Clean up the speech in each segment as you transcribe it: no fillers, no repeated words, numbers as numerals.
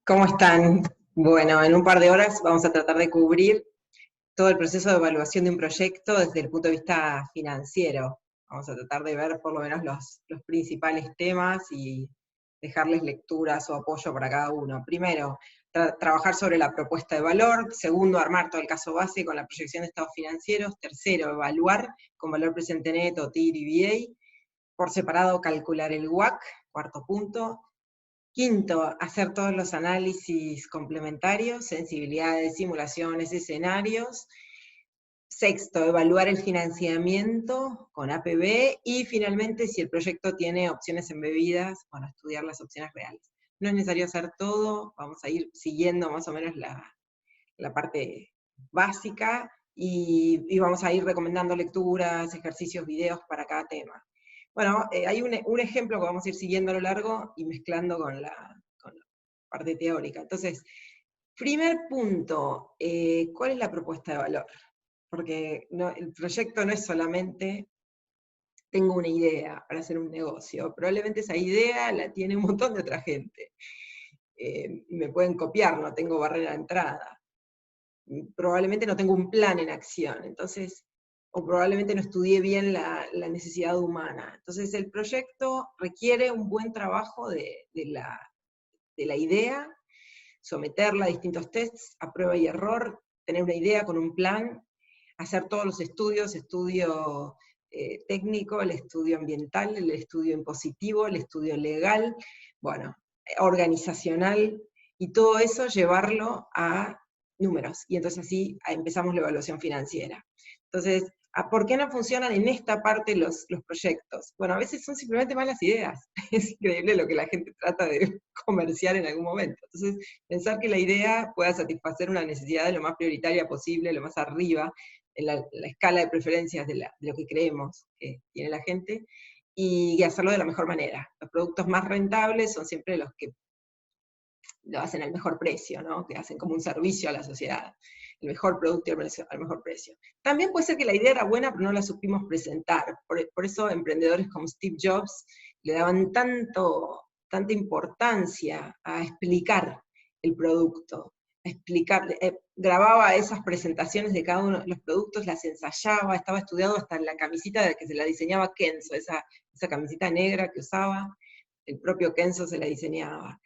¿Cómo están? Bueno, en un par de horas vamos a tratar de cubrir todo el proceso de evaluación de un proyecto desde el punto de vista financiero. Vamos a tratar de ver por lo menos los principales temas y dejarles lecturas o apoyo para cada uno. Primero, trabajar sobre la propuesta de valor. Segundo, armar todo el caso base con la proyección de estados financieros. Tercero, evaluar con valor presente neto, TIR y VA. Por separado, calcular el WACC. Cuarto punto. Quinto, hacer todos los análisis complementarios, sensibilidades, simulaciones, escenarios. Sexto, evaluar el financiamiento con APB. Y finalmente, si el proyecto tiene opciones embebidas, bueno, estudiar las opciones reales. No es necesario hacer todo, vamos a ir siguiendo más o menos la parte básica y vamos a ir recomendando lecturas, ejercicios, videos para cada tema. Bueno, hay un ejemplo que vamos a ir siguiendo a lo largo y mezclando con la parte teórica. Entonces, primer punto, ¿cuál es la propuesta de valor? Porque el proyecto no es solamente tengo una idea para hacer un negocio, probablemente esa idea la tiene un montón de otra gente. Me pueden copiar, no tengo barrera de entrada. Probablemente no tengo un plan en acción, entonces, o probablemente no estudié bien la necesidad humana. Entonces el proyecto requiere un buen trabajo de la idea, someterla a distintos tests, a prueba y error, tener una idea con un plan, hacer todos los estudios, estudio técnico, el estudio ambiental, el estudio impositivo, el estudio legal, bueno, organizacional, y todo eso llevarlo a números, y entonces así empezamos la evaluación financiera. Entonces, ¿por qué no funcionan en esta parte los proyectos? Bueno, a veces son simplemente malas ideas. Es increíble lo que la gente trata de comerciar en algún momento. Entonces, pensar que la idea pueda satisfacer una necesidad de lo más prioritaria posible, lo más arriba, en la escala de preferencias de lo que creemos que tiene la gente, y hacerlo de la mejor manera. Los productos más rentables son siempre los que lo hacen al mejor precio, ¿no? Que hacen como un servicio a la sociedad. El mejor producto al mejor precio. También puede ser que la idea era buena, pero no la supimos presentar. Por eso emprendedores como Steve Jobs le daban tanta importancia a explicar el producto, a explicar, grababa esas presentaciones de cada uno de los productos, las ensayaba, estaba estudiado hasta en la camisita de que se la diseñaba Kenzo, esa camisita negra que usaba, el propio Kenzo se la diseñaba.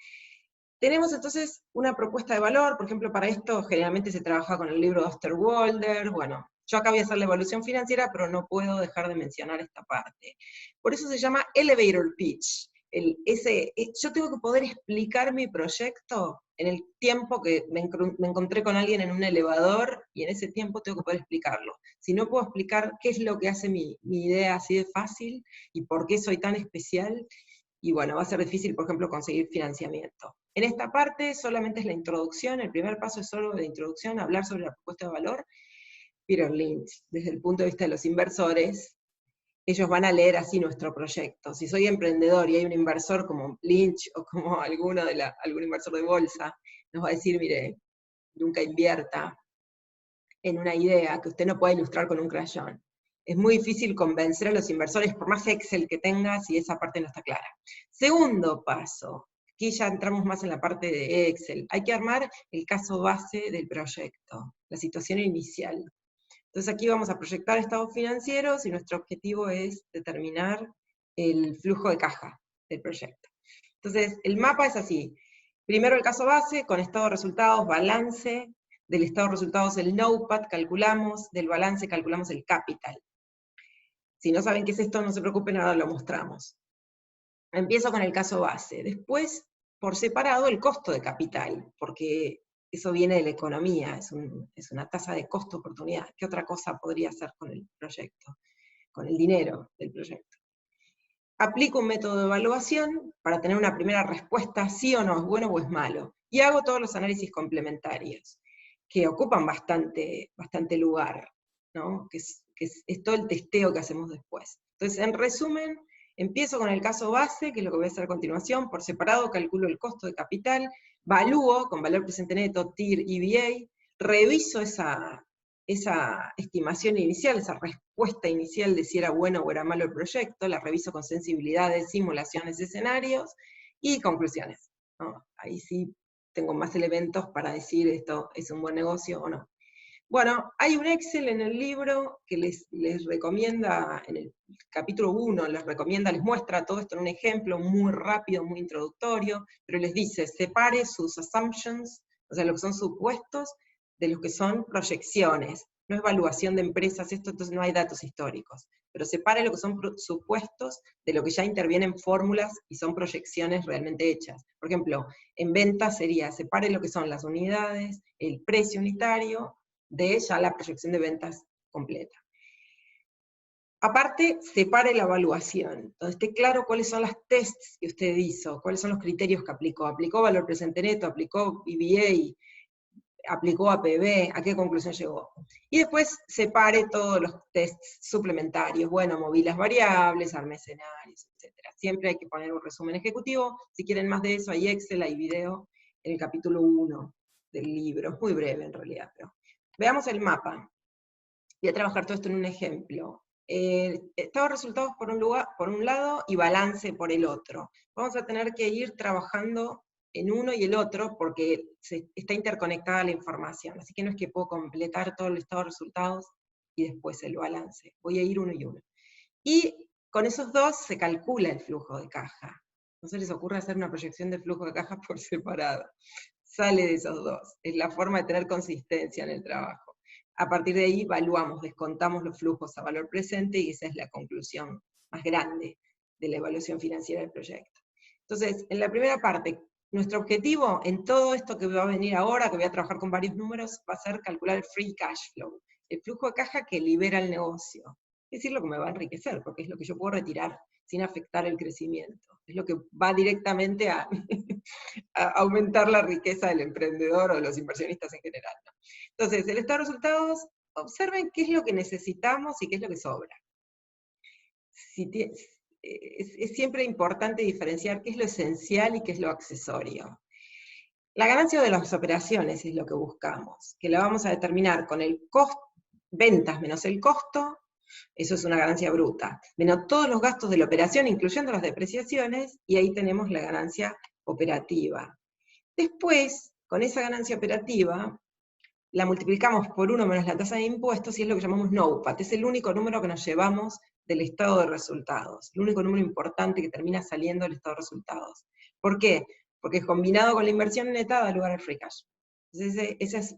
Tenemos entonces una propuesta de valor, por ejemplo, para esto generalmente se trabaja con el libro de Osterwalder. Bueno, yo acá voy a hacer la evaluación financiera, pero no puedo dejar de mencionar esta parte. Por eso se llama elevator pitch. Yo tengo que poder explicar mi proyecto en el tiempo que me encontré con alguien en un elevador, y en ese tiempo tengo que poder explicarlo. Si no puedo explicar qué es lo que hace mi idea así de fácil, y por qué soy tan especial, y bueno, va a ser difícil, por ejemplo, conseguir financiamiento. En esta parte solamente es la introducción, el primer paso es solo la introducción, hablar sobre la propuesta de valor. Peter Lynch, desde el punto de vista de los inversores, ellos van a leer así nuestro proyecto. Si soy emprendedor y hay un inversor como Lynch o como algún inversor de bolsa, nos va a decir, mire, nunca invierta en una idea que usted no puede ilustrar con un crayón. Es muy difícil convencer a los inversores, por más Excel que tenga, si esa parte no está clara. Segundo paso, aquí ya entramos más en la parte de Excel, hay que armar el caso base del proyecto, la situación inicial. Entonces aquí vamos a proyectar estados financieros y nuestro objetivo es determinar el flujo de caja del proyecto. Entonces el mapa es así, primero el caso base, con estado de resultados, balance, del estado de resultados el NOPAT calculamos, del balance calculamos el capital. Si no saben qué es esto, no se preocupen, ahora lo mostramos. Empiezo con el caso base. Después, por separado, el costo de capital, porque eso viene de la economía, es una tasa de costo-oportunidad. ¿Qué otra cosa podría hacer con el proyecto? Con el dinero del proyecto. Aplico un método de evaluación para tener una primera respuesta, sí o no, es bueno o es malo. Y hago todos los análisis complementarios, que ocupan bastante lugar, ¿no? Que es todo el testeo que hacemos después. Entonces, en resumen, empiezo con el caso base, que es lo que voy a hacer a continuación. Por separado calculo el costo de capital, valúo con valor presente neto, TIR y VA, reviso esa estimación inicial, esa respuesta inicial de si era bueno o era malo el proyecto, la reviso con sensibilidades, simulaciones, escenarios y conclusiones, ¿no? Ahí sí tengo más elementos para decir esto es un buen negocio o no. Bueno, hay un Excel en el libro que les recomienda, en el capítulo 1, les muestra todo esto en un ejemplo muy rápido, muy introductorio, pero les dice, separe sus assumptions, o sea, lo que son supuestos, de lo que son proyecciones. No es evaluación de empresas, esto, entonces no hay datos históricos, pero separe lo que son supuestos de lo que ya interviene en fórmulas y son proyecciones realmente hechas. Por ejemplo, en ventas sería, separe lo que son las unidades, el precio unitario, de ya la proyección de ventas completa. Aparte, separe la evaluación, donde esté claro cuáles son las tests que usted hizo, cuáles son los criterios que aplicó. ¿Aplicó valor presente neto? ¿Aplicó PBA? ¿Aplicó APB? ¿A qué conclusión llegó? Y después separe todos los tests suplementarios. Bueno, moví las variables, armé escenarios, etc. Siempre hay que poner un resumen ejecutivo. Si quieren más de eso, hay Excel, hay video en el capítulo 1 del libro. Es muy breve en realidad, pero veamos el mapa. Voy a trabajar todo esto en un ejemplo. Estado de resultados por un lado y balance por el otro. Vamos a tener que ir trabajando en uno y el otro porque está interconectada la información. Así que no es que puedo completar todo el estado de resultados y después el balance. Voy a ir uno y uno. Y con esos dos se calcula el flujo de caja. No se les ocurre hacer una proyección de flujo de caja por separado. Sale de esos dos. Es la forma de tener consistencia en el trabajo. A partir de ahí evaluamos, descontamos los flujos a valor presente y esa es la conclusión más grande de la evaluación financiera del proyecto. Entonces, en la primera parte, nuestro objetivo en todo esto que va a venir ahora, que voy a trabajar con varios números, va a ser calcular el free cash flow, el flujo de caja que libera el negocio. Es decir, lo que me va a enriquecer, porque es lo que yo puedo retirar sin afectar el crecimiento. Es lo que va directamente a aumentar la riqueza del emprendedor o de los inversionistas en general, ¿no? Entonces, el estado de resultados, observen qué es lo que necesitamos y qué es lo que sobra. Es siempre importante diferenciar qué es lo esencial y qué es lo accesorio. La ganancia de las operaciones es lo que buscamos, que la vamos a determinar con el costo, ventas menos el costo, eso es una ganancia bruta, menos todos los gastos de la operación, incluyendo las depreciaciones, y ahí tenemos la ganancia operativa. Después, con esa ganancia operativa, la multiplicamos por 1 menos la tasa de impuestos, y es lo que llamamos NOPAT, es el único número que nos llevamos del estado de resultados, el único número importante que termina saliendo del estado de resultados. ¿Por qué? Porque combinado con la inversión neta da lugar al free cash. Entonces,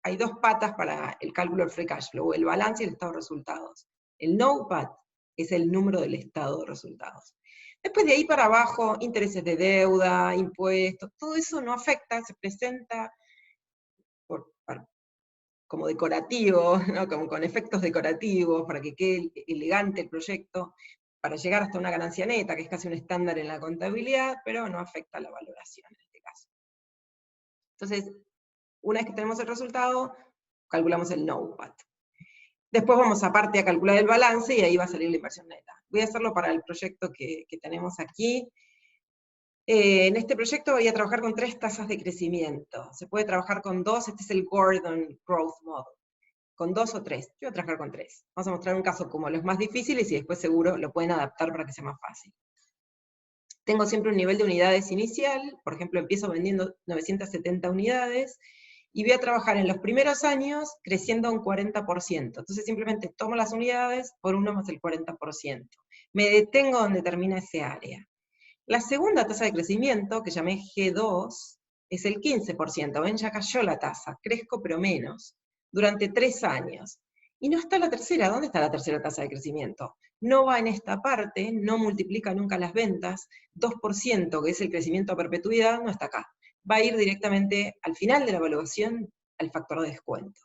hay dos patas para el cálculo del free cash flow, el balance y el estado de resultados. El NOPAT es el número del estado de resultados. Después de ahí para abajo, intereses de deuda, impuestos, todo eso no afecta, se presenta como decorativo, ¿no? Como con efectos decorativos, para que quede elegante el proyecto, para llegar hasta una ganancia neta, que es casi un estándar en la contabilidad, pero no afecta a la valoración en este caso. Entonces, una vez que tenemos el resultado, calculamos el NOPAT. Después vamos aparte a calcular el balance y ahí va a salir la inversión neta. Voy a hacerlo para el proyecto que tenemos aquí. En este proyecto voy a trabajar con 3 tasas de crecimiento. Se puede trabajar con 2, este es el Gordon Growth Model. Con 2 o 3, yo voy a trabajar con 3. Vamos a mostrar un caso como los más difíciles y después seguro lo pueden adaptar para que sea más fácil. Tengo siempre un nivel de unidades inicial, por ejemplo empiezo vendiendo 970 unidades, y voy a trabajar en los primeros años creciendo un 40%. Entonces simplemente tomo las unidades por 1 más el 40%. Me detengo donde termina ese área. La segunda tasa de crecimiento, que llamé G2, es el 15%. Ven, ya cayó la tasa, crezco pero menos, durante 3 años. Y no está la tercera. ¿Dónde está la tercera tasa de crecimiento? No va en esta parte, no multiplica nunca las ventas, 2%, que es el crecimiento a perpetuidad, no está acá. Va a ir directamente al final de la evaluación al factor de descuento.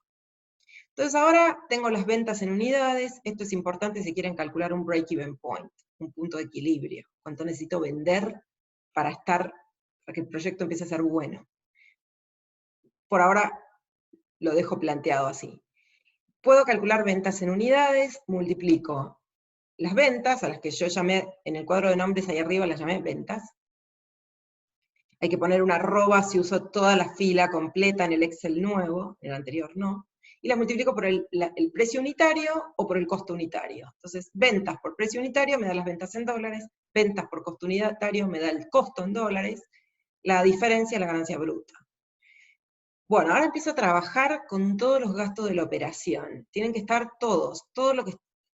Entonces ahora tengo las ventas en unidades, esto es importante si quieren calcular un break-even point, un punto de equilibrio, cuánto necesito vender para que el proyecto empiece a ser bueno. Por ahora lo dejo planteado así. Puedo calcular ventas en unidades, multiplico las ventas, a las que yo llamé, en el cuadro de nombres ahí arriba las llamé ventas. Hay que poner una arroba si uso toda la fila completa en el Excel nuevo, en el anterior no. Y las multiplico por el precio unitario o por el costo unitario. Entonces, ventas por precio unitario me da las ventas en dólares, ventas por costo unitario me da el costo en dólares, la diferencia es la ganancia bruta. Bueno, ahora empiezo a trabajar con todos los gastos de la operación. Tienen que estar todos.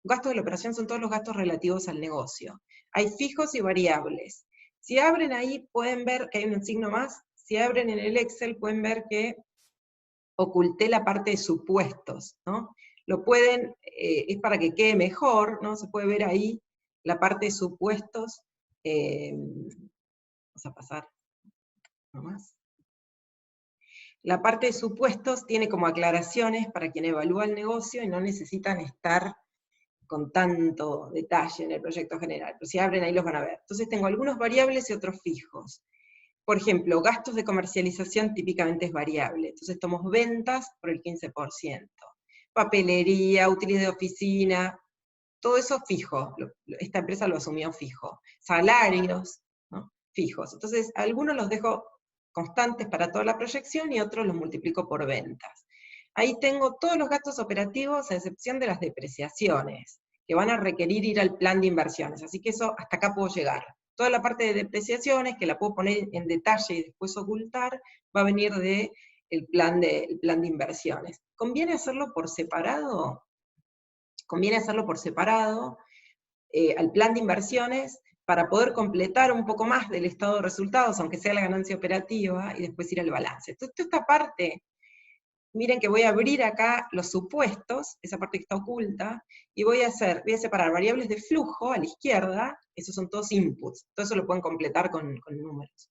Gastos de la operación son todos los gastos relativos al negocio. Hay fijos y variables. Si abren ahí, pueden ver que hay un signo más. Si abren en el Excel, pueden ver que oculté la parte de supuestos, ¿no? Lo pueden, es para que quede mejor, ¿no? Se puede ver ahí la parte de supuestos. Vamos a pasar nomás. La parte de supuestos tiene como aclaraciones para quien evalúa el negocio y no necesitan estar con tanto detalle en el proyecto general. Pero si abren ahí los van a ver. Entonces tengo algunos variables y otros fijos. Por ejemplo, gastos de comercialización típicamente es variable. Entonces tomamos ventas por el 15%. Papelería, útiles de oficina, todo eso fijo. Esta empresa lo asumió fijo. Salarios, ¿no? Fijos. Entonces, algunos los dejo constantes para toda la proyección y otros los multiplico por ventas. Ahí tengo todos los gastos operativos a excepción de las depreciaciones, que van a requerir ir al plan de inversiones. Así que eso, hasta acá puedo llegar. Toda la parte de depreciaciones, que la puedo poner en detalle y después ocultar, va a venir del plan de inversiones. ¿Conviene hacerlo por separado? Conviene hacerlo por separado, al plan de inversiones, para poder completar un poco más del estado de resultados, aunque sea la ganancia operativa, y después ir al balance. Entonces, toda esta parte, miren que voy a abrir acá los supuestos, esa parte que está oculta, y voy a separar variables de flujo a la izquierda, esos son todos inputs, todo eso lo pueden completar con números.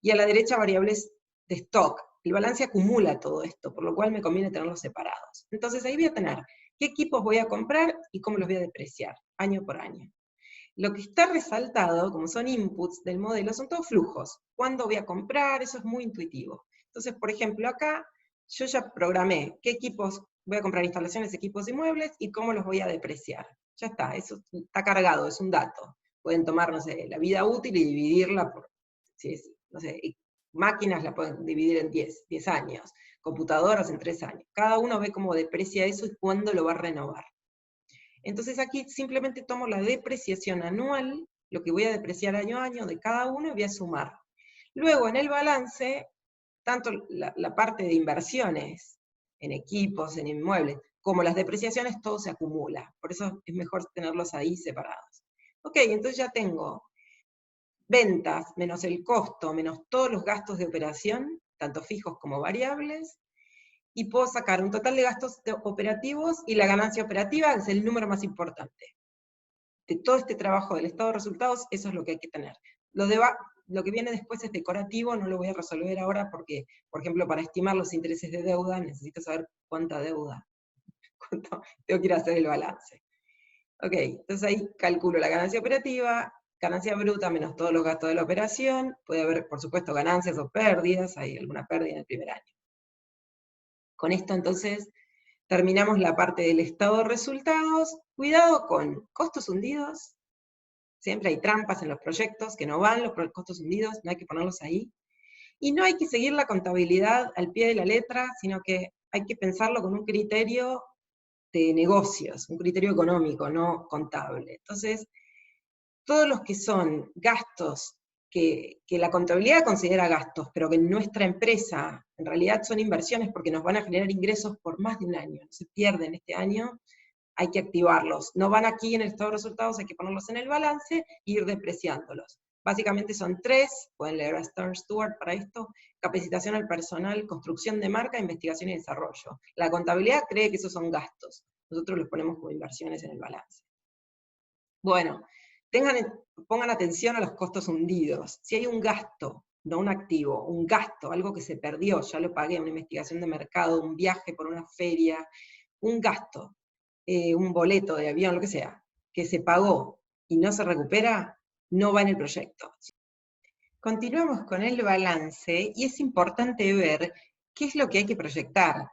Y a la derecha variables de stock. El balance acumula todo esto, por lo cual me conviene tenerlos separados. Entonces ahí voy a tener qué equipos voy a comprar y cómo los voy a depreciar, año por año. Lo que está resaltado, como son inputs del modelo, son todos flujos. ¿Cuándo voy a comprar? Eso es muy intuitivo. Entonces, por ejemplo, acá yo ya programé qué equipos voy a comprar, instalaciones, equipos y muebles, y cómo los voy a depreciar. Ya está, eso está cargado, es un dato. Pueden tomar, no sé, la vida útil y dividirla por, si es, no sé, máquinas la pueden dividir en 10 años, computadoras en 3 años. Cada uno ve cómo deprecia eso y cuándo lo va a renovar. Entonces aquí simplemente tomo la depreciación anual, lo que voy a depreciar año a año de cada uno, y voy a sumar. Luego en el balance, tanto la parte de inversiones en equipos, en inmuebles, como las depreciaciones, todo se acumula. Por eso es mejor tenerlos ahí separados. Ok, entonces ya tengo ventas menos el costo, menos todos los gastos de operación, tanto fijos como variables, y puedo sacar un total de gastos operativos y la ganancia operativa, que es el número más importante. De todo este trabajo del estado de resultados, eso es lo que hay que tener. Lo que viene después es decorativo, no lo voy a resolver ahora porque, por ejemplo, para estimar los intereses de deuda, necesito saber cuánta deuda, cuánto tengo que ir a hacer el balance. Ok, entonces ahí calculo la ganancia operativa, ganancia bruta menos todos los gastos de la operación, puede haber, por supuesto, ganancias o pérdidas, hay alguna pérdida en el primer año. Con esto, entonces, terminamos la parte del estado de resultados. Cuidado con costos hundidos. Siempre hay trampas en los proyectos que no van los costos hundidos, no hay que ponerlos ahí. Y no hay que seguir la contabilidad al pie de la letra, sino que hay que pensarlo con un criterio de negocios, un criterio económico, no contable. Entonces, todos los que son gastos que la contabilidad considera gastos, pero que en nuestra empresa en realidad son inversiones porque nos van a generar ingresos por más de un año, no se pierden este año, hay que activarlos. No van aquí en el estado de resultados, hay que ponerlos en el balance e ir depreciándolos. Básicamente son 3, pueden leer a Stern Stewart para esto: capacitación al personal, construcción de marca, investigación y desarrollo. La contabilidad cree que esos son gastos, nosotros los ponemos como inversiones en el balance. Bueno, pongan atención a los costos hundidos. Si hay un gasto, no un activo, un gasto, algo que se perdió, ya lo pagué, una investigación de mercado, un viaje por una feria, un gasto, un boleto de avión, lo que sea, que se pagó y no se recupera, no va en el proyecto. Continuamos con el balance y es importante ver qué es lo que hay que proyectar.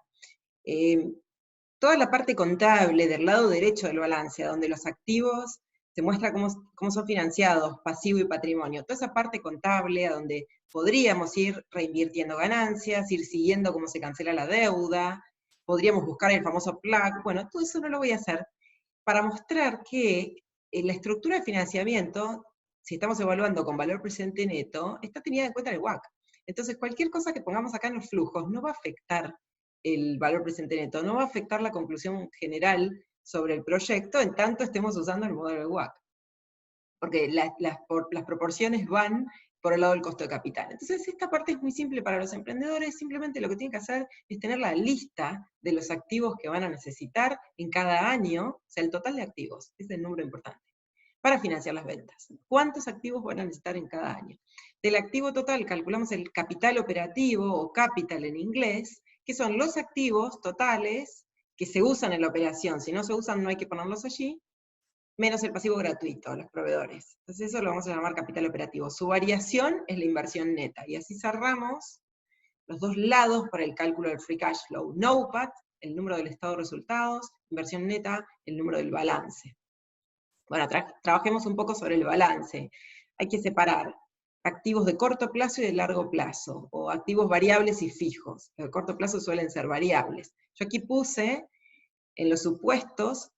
Toda la parte contable del lado derecho del balance, donde los activos se muestra cómo son financiados, pasivo y patrimonio. Toda esa parte contable, a donde podríamos ir reinvirtiendo ganancias, ir siguiendo cómo se cancela la deuda, podríamos buscar el famoso PLAC, bueno, todo eso no lo voy a hacer, para mostrar que la estructura de financiamiento, si estamos evaluando con valor presente neto, está tenida en cuenta en el WACC. Entonces, cualquier cosa que pongamos acá en los flujos no va a afectar el valor presente neto, no va a afectar la conclusión general sobre el proyecto, en tanto estemos usando el modelo de WACC. Porque las proporciones van por el lado del costo de capital. Entonces, esta parte es muy simple para los emprendedores, simplemente lo que tienen que hacer es tener la lista de los activos que van a necesitar en cada año, o sea, el total de activos, ese es el número importante, para financiar las ventas. ¿Cuántos activos van a necesitar en cada año? Del activo total calculamos el capital operativo, o capital en inglés, que son los activos totales que se usan en la operación. Si no se usan, no hay que ponerlos allí, menos el pasivo gratuito, los proveedores. Entonces eso lo vamos a llamar capital operativo. Su variación es la inversión neta. Y así cerramos los dos lados para el cálculo del free cash flow. NOPAT, el número del estado de resultados, inversión neta, el número del balance. Bueno, trabajemos un poco sobre el balance. Hay que separar activos de corto plazo y de largo plazo, o activos variables y fijos. Los de corto plazo suelen ser variables. Yo aquí puse, en los supuestos,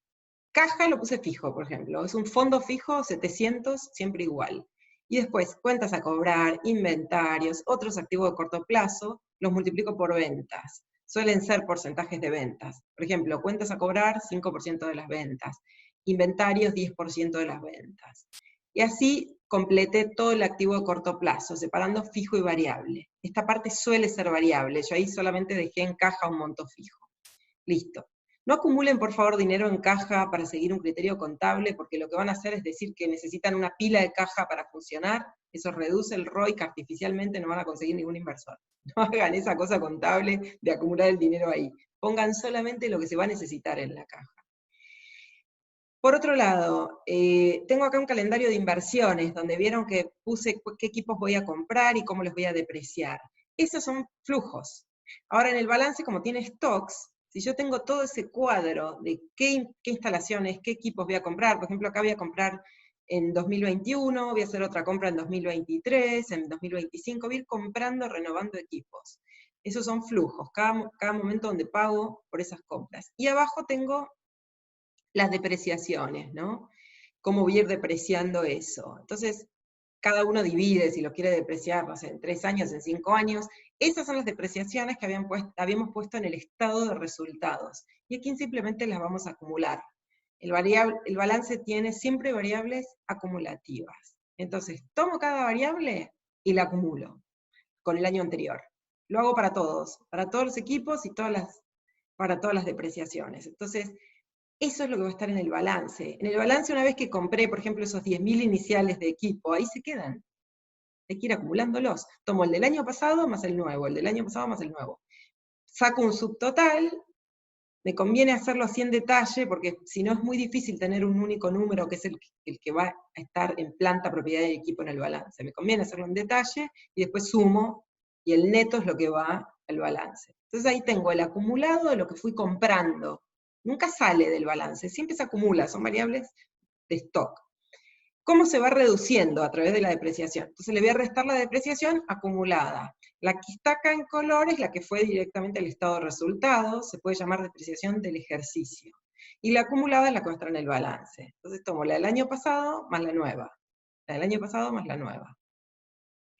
caja lo puse fijo, por ejemplo. Es un fondo fijo, 700, siempre igual. Y después, cuentas a cobrar, inventarios, otros activos de corto plazo, los multiplico por ventas. Suelen ser porcentajes de ventas. Por ejemplo, cuentas a cobrar, 5% de las ventas. Inventarios, 10% de las ventas. Y así completé todo el activo de corto plazo, separando fijo y variable. Esta parte suele ser variable. Yo ahí solamente dejé en caja un monto fijo. Listo. No acumulen, por favor, dinero en caja para seguir un criterio contable, porque lo que van a hacer es decir que necesitan una pila de caja para funcionar. Eso reduce el ROI, que artificialmente no van a conseguir ningún inversor. No hagan esa cosa contable de acumular el dinero ahí. Pongan solamente lo que se va a necesitar en la caja. Por otro lado, tengo acá un calendario de inversiones, donde vieron que puse qué equipos voy a comprar y cómo los voy a depreciar. Esos son flujos. Ahora en el balance, como tiene stocks, si yo tengo todo ese cuadro de qué instalaciones, qué equipos voy a comprar, por ejemplo, acá voy a comprar en 2021, voy a hacer otra compra en 2023, en 2025, voy a ir comprando, renovando equipos. Esos son flujos, cada momento donde pago por esas compras. Y abajo tengo las depreciaciones, ¿no? Cómo voy a ir depreciando eso. Entonces, cada uno divide, si lo quiere depreciar, no sé, en 3 años, en 5 años. Esas son las depreciaciones que habíamos puesto en el estado de resultados. Y aquí simplemente las vamos a acumular. El balance tiene siempre variables acumulativas. Entonces, tomo cada variable y la acumulo con el año anterior. Lo hago para todos los equipos y para todas las depreciaciones. Entonces, eso es lo que va a estar en el balance. En el balance, una vez que compré, por ejemplo, esos 10.000 iniciales de equipo, ahí se quedan. Hay que ir acumulándolos. Tomo el del año pasado más el nuevo, el del año pasado más el nuevo. Saco un subtotal, me conviene hacerlo así en detalle, porque si no es muy difícil tener un único número, que es el que va a estar en planta, propiedad y equipo en el balance. Me conviene hacerlo en detalle, y después sumo, y el neto es lo que va al balance. Entonces ahí tengo el acumulado de lo que fui comprando. Nunca sale del balance, siempre se acumula, son variables de stock. ¿Cómo se va reduciendo? A través de la depreciación. Entonces le voy a restar la depreciación acumulada. La que está acá en color es la que fue directamente al estado de resultados, se puede llamar depreciación del ejercicio. Y la acumulada es la que va a estar en el balance. Entonces tomo la del año pasado más la nueva. La del año pasado más la nueva.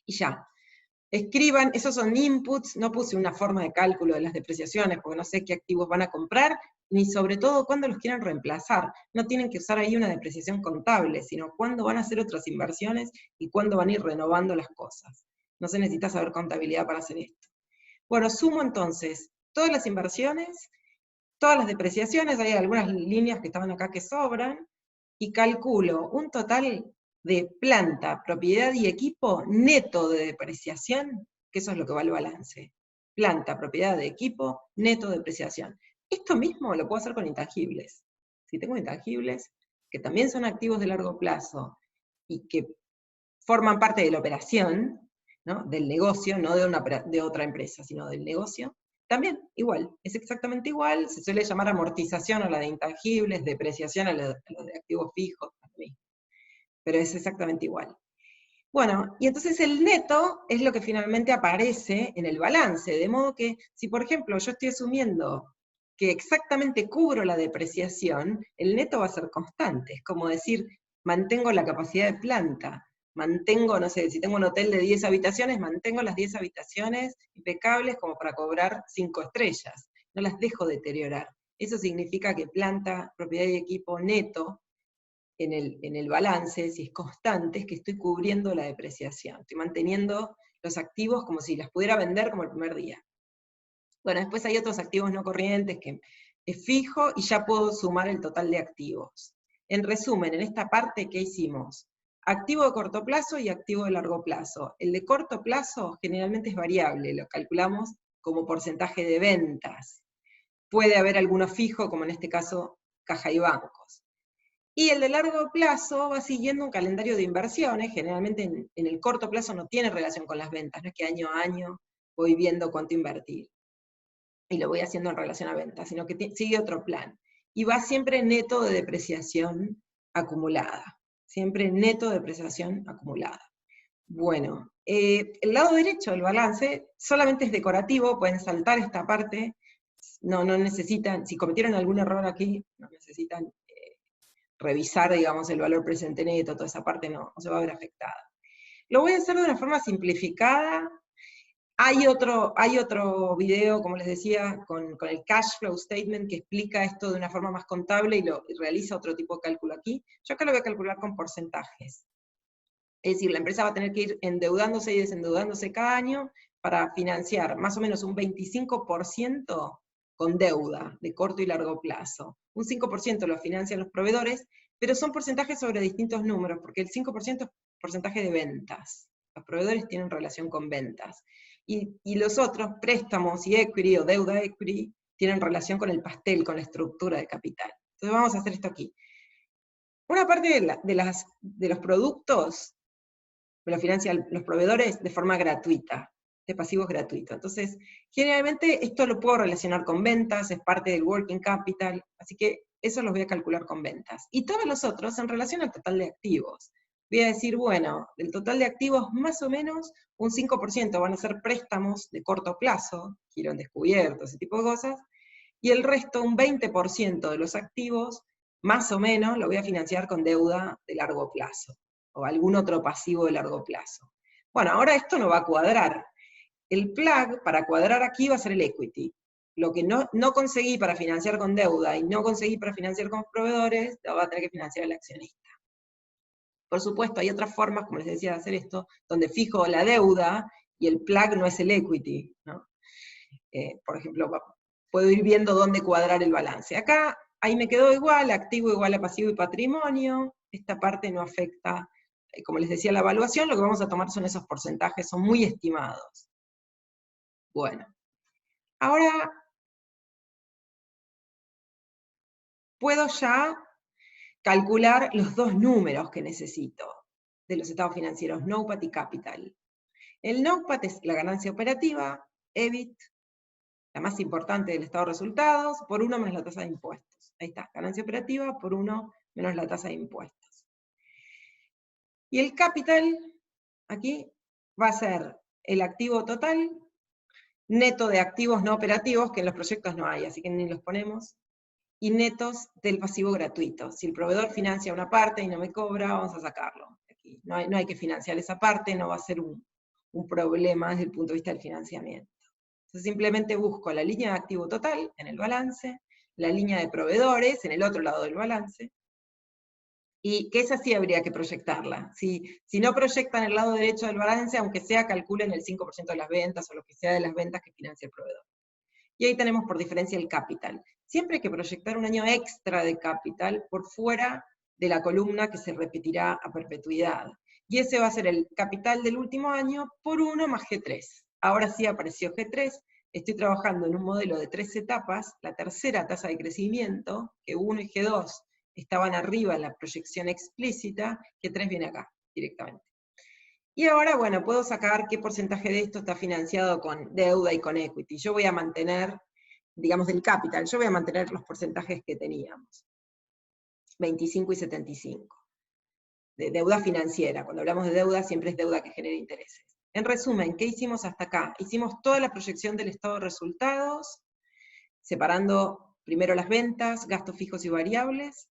Y ya. Escriban, esos son inputs, no puse una forma de cálculo de las depreciaciones, porque no sé qué activos van a comprar, ni sobre todo cuándo los quieran reemplazar. No tienen que usar ahí una depreciación contable, sino cuándo van a hacer otras inversiones y cuándo van a ir renovando las cosas. No se necesita saber contabilidad para hacer esto. Bueno, sumo entonces todas las inversiones, todas las depreciaciones, hay algunas líneas que estaban acá que sobran, y calculo un total de planta, propiedad y equipo neto de depreciación, que eso es lo que va al balance. Planta, propiedad de equipo, neto de depreciación. Esto mismo lo puedo hacer con intangibles. Si tengo intangibles, que también son activos de largo plazo, y que forman parte de la operación, ¿no? Del negocio, no de otra empresa, sino del negocio, también igual, es exactamente igual, se suele llamar amortización a la de intangibles, depreciación a la de activos fijos, también, pero es exactamente igual. Bueno, y entonces el neto es lo que finalmente aparece en el balance, de modo que si por ejemplo yo estoy asumiendo que exactamente cubro la depreciación, el neto va a ser constante, es como decir, mantengo la capacidad de planta, mantengo, no sé, si tengo un hotel de 10 habitaciones, mantengo las 10 habitaciones impecables como para cobrar 5 estrellas, no las dejo deteriorar. Eso significa que planta, propiedad y equipo neto, en el balance, si es constante, es que estoy cubriendo la depreciación, estoy manteniendo los activos como si las pudiera vender como el primer día. Bueno, después hay otros activos no corrientes que es fijo y ya puedo sumar el total de activos. En resumen, en esta parte, ¿qué hicimos? Activo de corto plazo y activo de largo plazo. El de corto plazo generalmente es variable, lo calculamos como porcentaje de ventas. Puede haber alguno fijo, como en este caso, caja y bancos. Y el de largo plazo va siguiendo un calendario de inversiones, generalmente en el corto plazo no tiene relación con las ventas, no es que año a año voy viendo cuánto invertir, y lo voy haciendo en relación a ventas, sino que sigue otro plan. Y va siempre neto de depreciación acumulada, siempre neto de depreciación acumulada. Bueno, el lado derecho del balance solamente es decorativo, pueden saltar esta parte, no necesitan, si cometieron algún error aquí, no necesitan revisar, digamos, el valor presente neto, toda esa parte no se va a ver afectada. Lo voy a hacer de una forma simplificada. Hay otro video, como les decía, con el cash flow statement que explica esto de una forma más contable y realiza otro tipo de cálculo aquí. Yo acá lo voy a calcular con porcentajes. Es decir, la empresa va a tener que ir endeudándose y desendeudándose cada año para financiar más o menos un 25% con deuda de corto y largo plazo. Un 5% lo financian los proveedores, pero son porcentajes sobre distintos números, porque el 5% es porcentaje de ventas. Los proveedores tienen relación con ventas. Y los otros, préstamos y equity o deuda equity, tienen relación con el pastel, con la estructura de capital. Entonces vamos a hacer esto aquí. Una parte de los productos me lo financian los proveedores de forma gratuita, de pasivos gratuitos. Entonces, generalmente esto lo puedo relacionar con ventas, es parte del working capital, así que eso los voy a calcular con ventas. Y todos los otros en relación al total de activos. Voy a decir, bueno, del total de activos, más o menos un 5% van a ser préstamos de corto plazo, giro en descubierto, ese tipo de cosas, y el resto, un 20% de los activos, más o menos, lo voy a financiar con deuda de largo plazo o algún otro pasivo de largo plazo. Bueno, ahora esto no va a cuadrar. El plug para cuadrar aquí va a ser el equity. Lo que no conseguí para financiar con deuda y no conseguí para financiar con proveedores, lo va a tener que financiar el accionista. Por supuesto, hay otras formas, como les decía, de hacer esto, donde fijo la deuda y el plug no es el equity, ¿no? Por ejemplo, puedo ir viendo dónde cuadrar el balance. Acá, ahí me quedó igual, activo igual a pasivo y patrimonio, esta parte no afecta, como les decía, la evaluación, lo que vamos a tomar son esos porcentajes, son muy estimados. Bueno, ahora puedo ya calcular los dos números que necesito de los estados financieros, NOPAT y Capital. El NOPAT es la ganancia operativa, EBIT, la más importante del estado de resultados, por 1 menos la tasa de impuestos. Ahí está, ganancia operativa por 1 menos la tasa de impuestos. Y el capital, aquí, va a ser el activo total, neto de activos no operativos, que en los proyectos no hay, así que ni los ponemos, y netos del pasivo gratuito. Si el proveedor financia una parte y no me cobra, vamos a sacarlo. Aquí no hay que financiar esa parte, no va a ser un problema desde el punto de vista del financiamiento. Entonces simplemente busco la línea de activo total en el balance, la línea de proveedores en el otro lado del balance, y que esa sí habría que proyectarla. Si no proyectan el lado derecho del balance, aunque sea calculen el 5% de las ventas o lo que sea de las ventas que financia el proveedor. Y ahí tenemos por diferencia el capital. Siempre hay que proyectar un año extra de capital por fuera de la columna que se repetirá a perpetuidad. Y ese va a ser el capital del último año por 1 más G3. Ahora sí apareció G3, estoy trabajando en un modelo de 3 etapas, la tercera tasa de crecimiento, G1 y G2 estaban arriba en la proyección explícita, G3 viene acá directamente. Y ahora, bueno, puedo sacar qué porcentaje de esto está financiado con deuda y con equity. Yo voy a mantener, digamos del capital, yo voy a mantener los porcentajes que teníamos. 25 y 75. De deuda financiera. Cuando hablamos de deuda, siempre es deuda que genera intereses. En resumen, ¿qué hicimos hasta acá? Hicimos toda la proyección del estado de resultados, separando primero las ventas, gastos fijos y variables,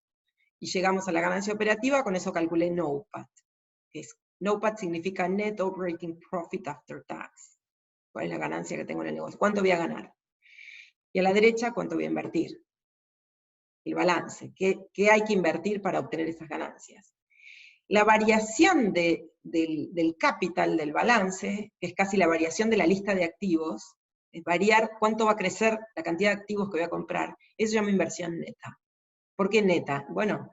y llegamos a la ganancia operativa, con eso calculé NOPAT, que es NOPAT significa Net Operating Profit After Tax. ¿Cuál es la ganancia que tengo en el negocio? ¿Cuánto voy a ganar? Y a la derecha, ¿cuánto voy a invertir? El balance. ¿Qué hay que invertir para obtener esas ganancias? La variación del capital del balance, que es casi la variación de la lista de activos, es variar cuánto va a crecer la cantidad de activos que voy a comprar. Eso se llama inversión neta. ¿Por qué neta? Bueno,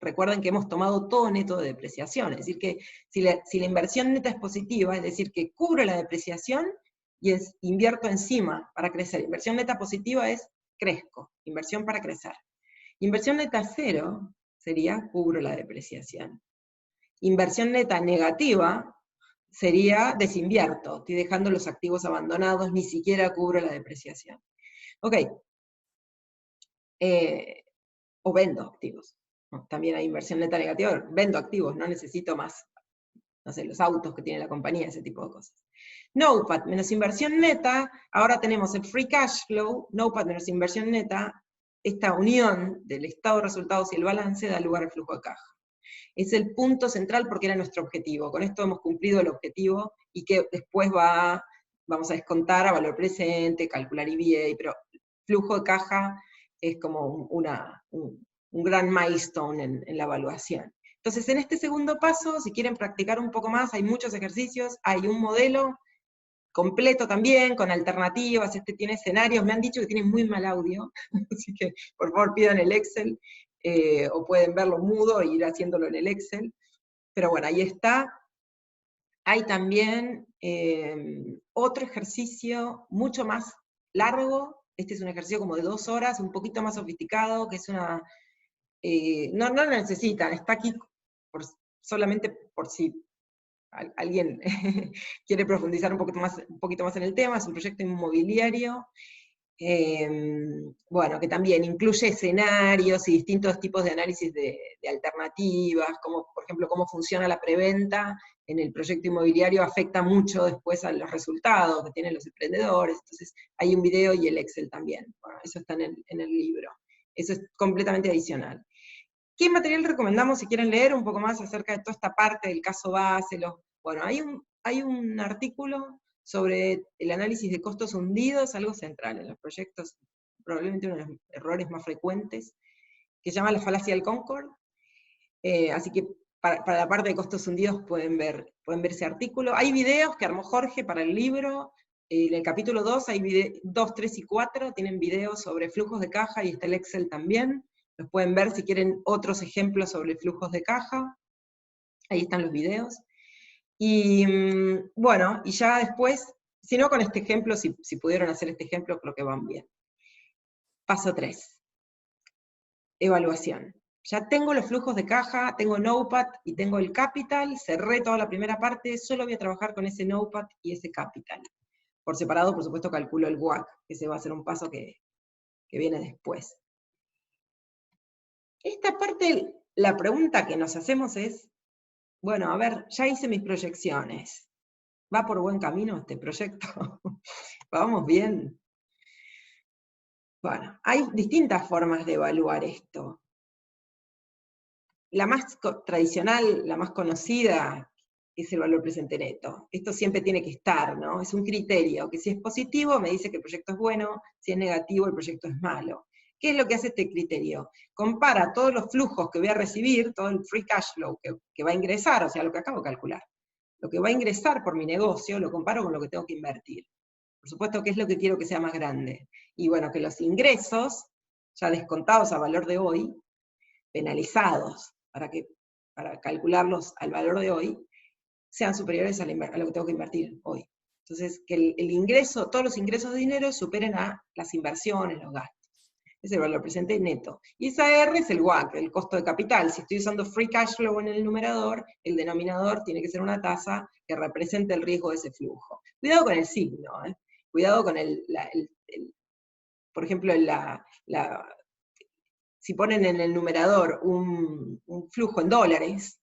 recuerden que hemos tomado todo neto de depreciación, es decir, que si la inversión neta es positiva, es decir, que cubro la depreciación y invierto encima para crecer. Inversión neta positiva es crezco, inversión para crecer. Inversión neta cero sería cubro la depreciación. Inversión neta negativa sería desinvierto, estoy dejando los activos abandonados, ni siquiera cubro la depreciación. Ok. O vendo activos. También hay inversión neta negativa, vendo activos, no necesito más, no sé, los autos que tiene la compañía, ese tipo de cosas. NOPAT menos inversión neta, ahora tenemos el free cash flow, NOPAT menos inversión neta, esta unión del estado de resultados y el balance da lugar al flujo de caja. Es el punto central porque era nuestro objetivo. Con esto hemos cumplido el objetivo y que después vamos a descontar a valor presente, calcular EVA, pero flujo de caja es como un gran milestone en la evaluación. Entonces, en este segundo paso, si quieren practicar un poco más, hay muchos ejercicios, hay un modelo completo también, con alternativas, tiene escenarios, me han dicho que tiene muy mal audio, así que por favor pidan el Excel, o pueden verlo mudo e ir haciéndolo en el Excel, pero bueno, ahí está. Hay también otro ejercicio mucho más largo, este es un ejercicio como de 2 horas, un poquito más sofisticado, que es una... no lo necesitan, está aquí solamente por si alguien quiere profundizar un poquito más en el tema, es un proyecto inmobiliario, bueno, que también incluye escenarios y distintos tipos de análisis de alternativas, como por ejemplo cómo funciona la preventa en el proyecto inmobiliario afecta mucho después a los resultados que tienen los emprendedores, entonces hay un video y el Excel también, bueno, eso está en el libro, eso es completamente adicional. ¿Qué material recomendamos si quieren leer un poco más acerca de toda esta parte del caso base? Bueno, hay un artículo sobre el análisis de costos hundidos, algo central en los proyectos, probablemente uno de los errores más frecuentes, que se llama la falacia del Concord. Así que para la parte de costos hundidos pueden ver ese artículo. Hay videos que armó Jorge para el libro. En el capítulo 2 hay 2, 3 y 4, tienen videos sobre flujos de caja y está el Excel también. Los pueden ver si quieren otros ejemplos sobre flujos de caja. Ahí están los videos. Y bueno, y ya después, si no con este ejemplo, si pudieron hacer este ejemplo, creo que van bien. Paso 3. Evaluación. Ya tengo los flujos de caja, tengo NOPAT y tengo el capital, cerré toda la primera parte, solo voy a trabajar con ese NOPAT y ese capital. Por separado, por supuesto, calculo el WACC, que ese va a ser un paso que viene después. Esta parte, la pregunta que nos hacemos es, bueno, a ver, ya hice mis proyecciones. ¿Va por buen camino este proyecto? ¿Vamos bien? Bueno, hay distintas formas de evaluar esto. La más tradicional, la más conocida, es el valor presente neto. Esto siempre tiene que estar, ¿no? Es un criterio, que si es positivo me dice que el proyecto es bueno, si es negativo el proyecto es malo. ¿Qué es lo que hace este criterio? Compara todos los flujos que voy a recibir, todo el free cash flow que va a ingresar, o sea, lo que acabo de calcular. Lo que va a ingresar por mi negocio, lo comparo con lo que tengo que invertir. Por supuesto, ¿qué es lo que quiero que sea más grande? Y bueno, que los ingresos, ya descontados a valor de hoy, penalizados, para calcularlos al valor de hoy, sean superiores a lo que tengo que invertir hoy. Entonces, que el ingreso, todos los ingresos de dinero superen a las inversiones, los gastos. Es el valor presente neto. Y esa R es el WACC, el costo de capital. Si estoy usando free cash flow en el numerador, el denominador tiene que ser una tasa que represente el riesgo de ese flujo. Cuidado con el signo, ¿eh? Cuidado con por ejemplo, si ponen en el numerador un flujo en dólares,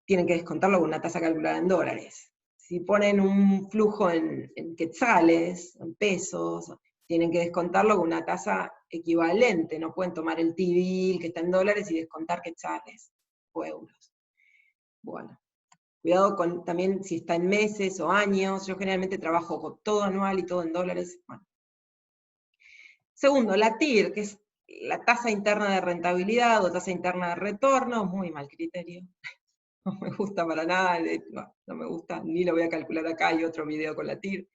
tienen que descontarlo con una tasa calculada en dólares. Si ponen un flujo en quetzales, en pesos, tienen que descontarlo con una tasa equivalente, no pueden tomar el T-bill que está en dólares y descontar quetzales o euros. Bueno, Cuidado con también si está en meses o años, yo generalmente trabajo con todo anual y todo en dólares. Bueno. Segundo, la TIR, que es la tasa interna de rentabilidad o tasa interna de retorno, muy mal criterio. No me gusta para nada, no me gusta, ni lo voy a calcular acá, hay otro video con la TIR.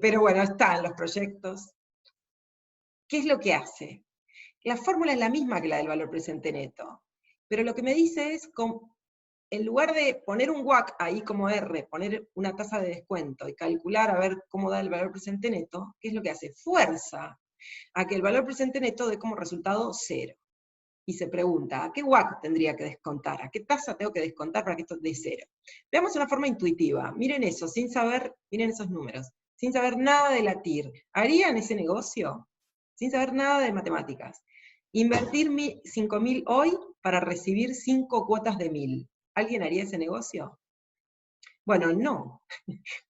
Pero bueno, está en los proyectos. ¿Qué es lo que hace? La fórmula es la misma que la del valor presente neto, pero lo que me dice es, en lugar de poner un WACC ahí como R, poner una tasa de descuento y calcular a ver cómo da el valor presente neto, ¿qué es lo que hace? Fuerza a que el valor presente neto dé como resultado 0. Y se pregunta, ¿a qué WACC tendría que descontar? ¿A qué tasa tengo que descontar para que esto dé 0? Veamos una forma intuitiva. Miren eso, sin saber, miren esos números, sin saber nada de la TIR. ¿Harían ese negocio? Sin saber nada de matemáticas. Invertir 5.000 hoy para recibir 5 cuotas de 1.000. ¿Alguien haría ese negocio? Bueno, no.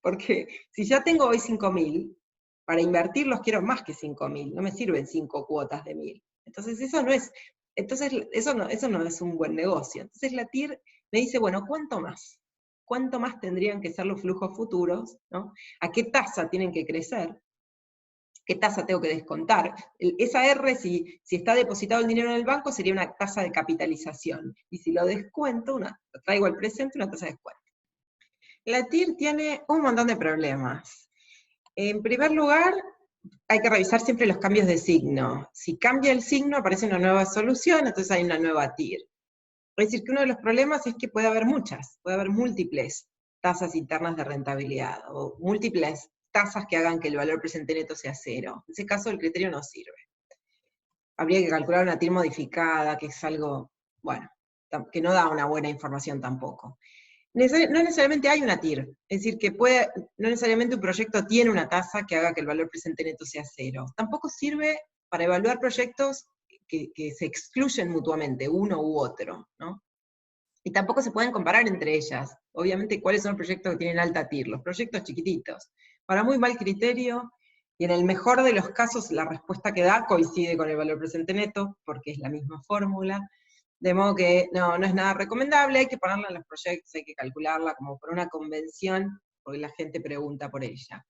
Porque si ya tengo hoy 5.000, para invertirlos quiero más que 5.000. No me sirven 5 cuotas de 1.000. Entonces eso no es un buen negocio. Entonces la TIR me dice, bueno, ¿cuánto más? ¿Cuánto más tendrían que ser los flujos futuros? ¿No? ¿A qué tasa tienen que crecer? ¿Qué tasa tengo que descontar? Esa R, si está depositado el dinero en el banco, sería una tasa de capitalización. Y si lo descuento, lo traigo al presente, una tasa de descuento. La TIR tiene un montón de problemas. En primer lugar, hay que revisar siempre los cambios de signo. Si cambia el signo, aparece una nueva solución, entonces hay una nueva TIR. Es decir, que uno de los problemas es que puede haber múltiples tasas internas de rentabilidad, o múltiples tasas que hagan que el valor presente neto sea 0. En ese caso el criterio no sirve. Habría que calcular una TIR modificada, que es algo, bueno, que no da una buena información tampoco. No necesariamente hay una TIR, es decir, que no necesariamente un proyecto tiene una tasa que haga que el valor presente neto sea 0. Tampoco sirve para evaluar proyectos que se excluyen mutuamente, uno u otro, ¿no? Y tampoco se pueden comparar entre ellas. Obviamente, ¿cuáles son los proyectos que tienen alta TIR? Los proyectos chiquititos. Para muy mal criterio, y en el mejor de los casos, la respuesta que da coincide con el valor presente neto, porque es la misma fórmula. De modo que no es nada recomendable, hay que ponerla en los proyectos, hay que calcularla como por una convención, porque la gente pregunta por ella.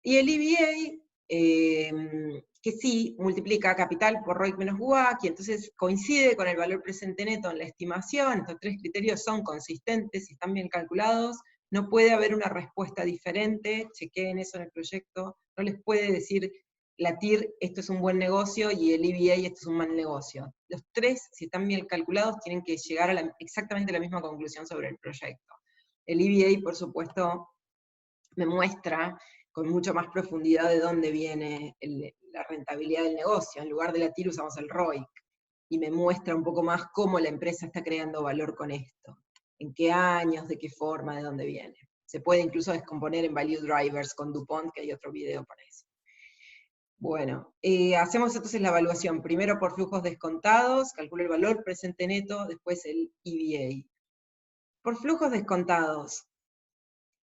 Y el EVA, que sí, multiplica capital por ROIC menos WACC, y entonces coincide con el valor presente neto en la estimación. Estos tres criterios son consistentes y están bien calculados. No puede haber una respuesta diferente, chequeen eso en el proyecto. No les puede decir la TIR, esto es un buen negocio, y el EVA, esto es un mal negocio. Los tres, si están bien calculados, tienen que llegar a exactamente la misma conclusión sobre el proyecto. El EVA, por supuesto, me muestra con mucho más profundidad de dónde viene la rentabilidad del negocio. En lugar de la TIR usamos el ROIC, y me muestra un poco más cómo la empresa está creando valor con esto, en qué años, de qué forma, de dónde viene. Se puede incluso descomponer en value drivers con DuPont, que hay otro video para eso. Bueno, hacemos entonces la evaluación, primero por flujos descontados, calculo el valor presente neto, después el EVA. Por flujos descontados,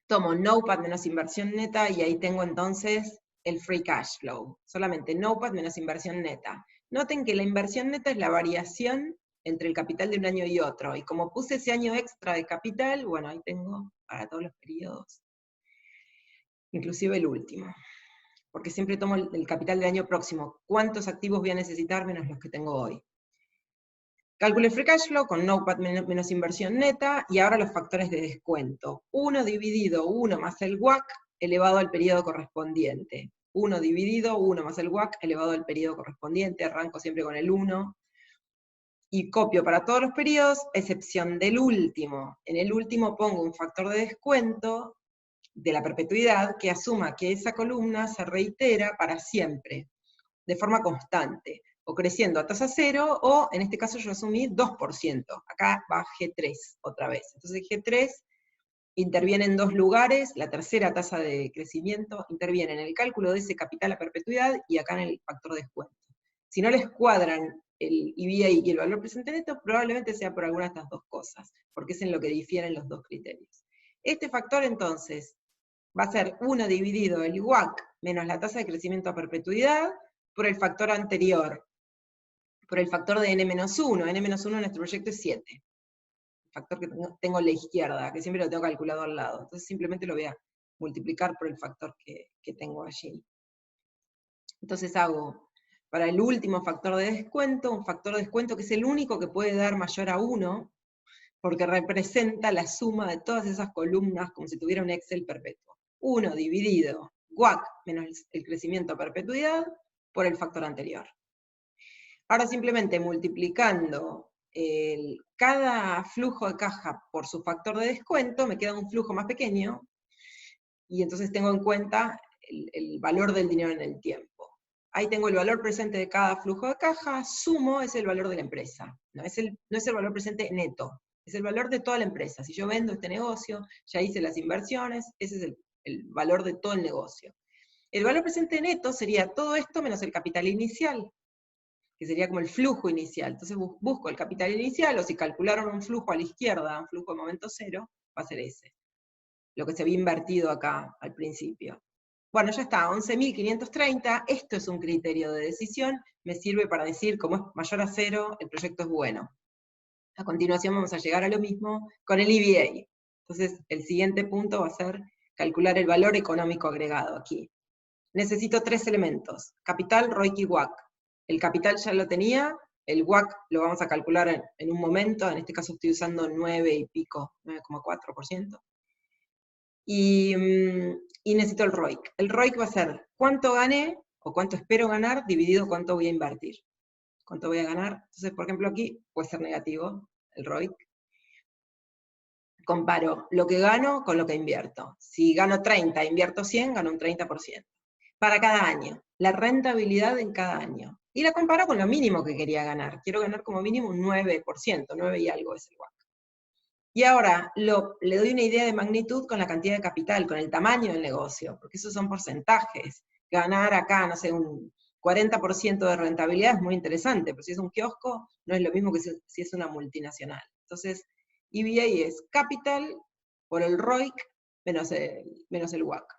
tomo NOPAT menos inversión neta, y ahí tengo entonces el free cash flow. Solamente NOPAT menos inversión neta. Noten que la inversión neta es la variación entre el capital de un año y otro, y como puse ese año extra de capital, bueno, ahí tengo para todos los periodos, inclusive el último, porque siempre tomo el capital del año próximo, cuántos activos voy a necesitar menos los que tengo hoy. Calculo el free cash flow con NOPAT menos inversión neta, y ahora los factores de descuento. 1 dividido 1 más el WACC elevado al periodo correspondiente. 1 dividido 1 más el WACC elevado al periodo correspondiente, arranco siempre con el 1, y copio para todos los periodos, excepción del último. En el último pongo un factor de descuento de la perpetuidad que asuma que esa columna se reitera para siempre, de forma constante, o creciendo a tasa 0, o en este caso yo asumí 2%. Acá va G3 otra vez. Entonces G3 interviene en dos lugares, la tercera tasa de crecimiento interviene en el cálculo de ese capital a perpetuidad y acá en el factor de descuento. Si no les cuadran el EVA y el valor presente neto, probablemente sea por alguna de estas dos cosas, porque es en lo que difieren los dos criterios. Este factor entonces va a ser 1 dividido el WACC menos la tasa de crecimiento a perpetuidad por el factor anterior, por el factor de n-1. N-1 en nuestro proyecto es 7. factor que tengo a la izquierda, que siempre lo tengo calculado al lado. Entonces simplemente lo voy a multiplicar por el factor que tengo allí. Entonces hago para el último factor de descuento, un factor de descuento que es el único que puede dar mayor a 1, porque representa la suma de todas esas columnas como si tuviera un Excel perpetuo. 1 dividido WACC menos el crecimiento a perpetuidad por el factor anterior. Ahora simplemente multiplicando cada flujo de caja por su factor de descuento, me queda un flujo más pequeño, y entonces tengo en cuenta el valor del dinero en el tiempo. Ahí tengo el valor presente de cada flujo de caja, sumo es el valor de la empresa. No es el valor presente neto, es el valor de toda la empresa. Si yo vendo este negocio, ya hice las inversiones, ese es el valor de todo el negocio. El valor presente neto sería todo esto menos el capital inicial, que sería como el flujo inicial. Entonces busco el capital inicial, o si calcularon un flujo a la izquierda, un flujo de momento cero, va a ser ese, lo que se había invertido acá al principio. Bueno, ya está, 11.530, esto es un criterio de decisión, me sirve para decir, como es mayor a 0, el proyecto es bueno. A continuación vamos a llegar a lo mismo con el EVA. Entonces, el siguiente punto va a ser calcular el valor económico agregado aquí. Necesito 3 elementos, capital, ROIC y WACC. El capital ya lo tenía, el WACC lo vamos a calcular en un momento, en este caso estoy usando 9 y pico, 9,4%. Y necesito el ROIC. El ROIC va a ser cuánto gané, o cuánto espero ganar, dividido cuánto voy a invertir. ¿Cuánto voy a ganar? Entonces, por ejemplo, aquí puede ser negativo, el ROIC. Comparo lo que gano con lo que invierto. Si gano 30 e invierto 100, gano un 30%. Para cada año, la rentabilidad en cada año. Y la comparo con lo mínimo que quería ganar. Quiero ganar como mínimo un 9%, 9 y algo es el WACC. Y ahora le doy una idea de magnitud con la cantidad de capital, con el tamaño del negocio, porque esos son porcentajes. Ganar acá, no sé, un 40% de rentabilidad es muy interesante, pero si es un kiosco, no es lo mismo que si es una multinacional. Entonces, EVA es capital por el ROIC menos el WACC.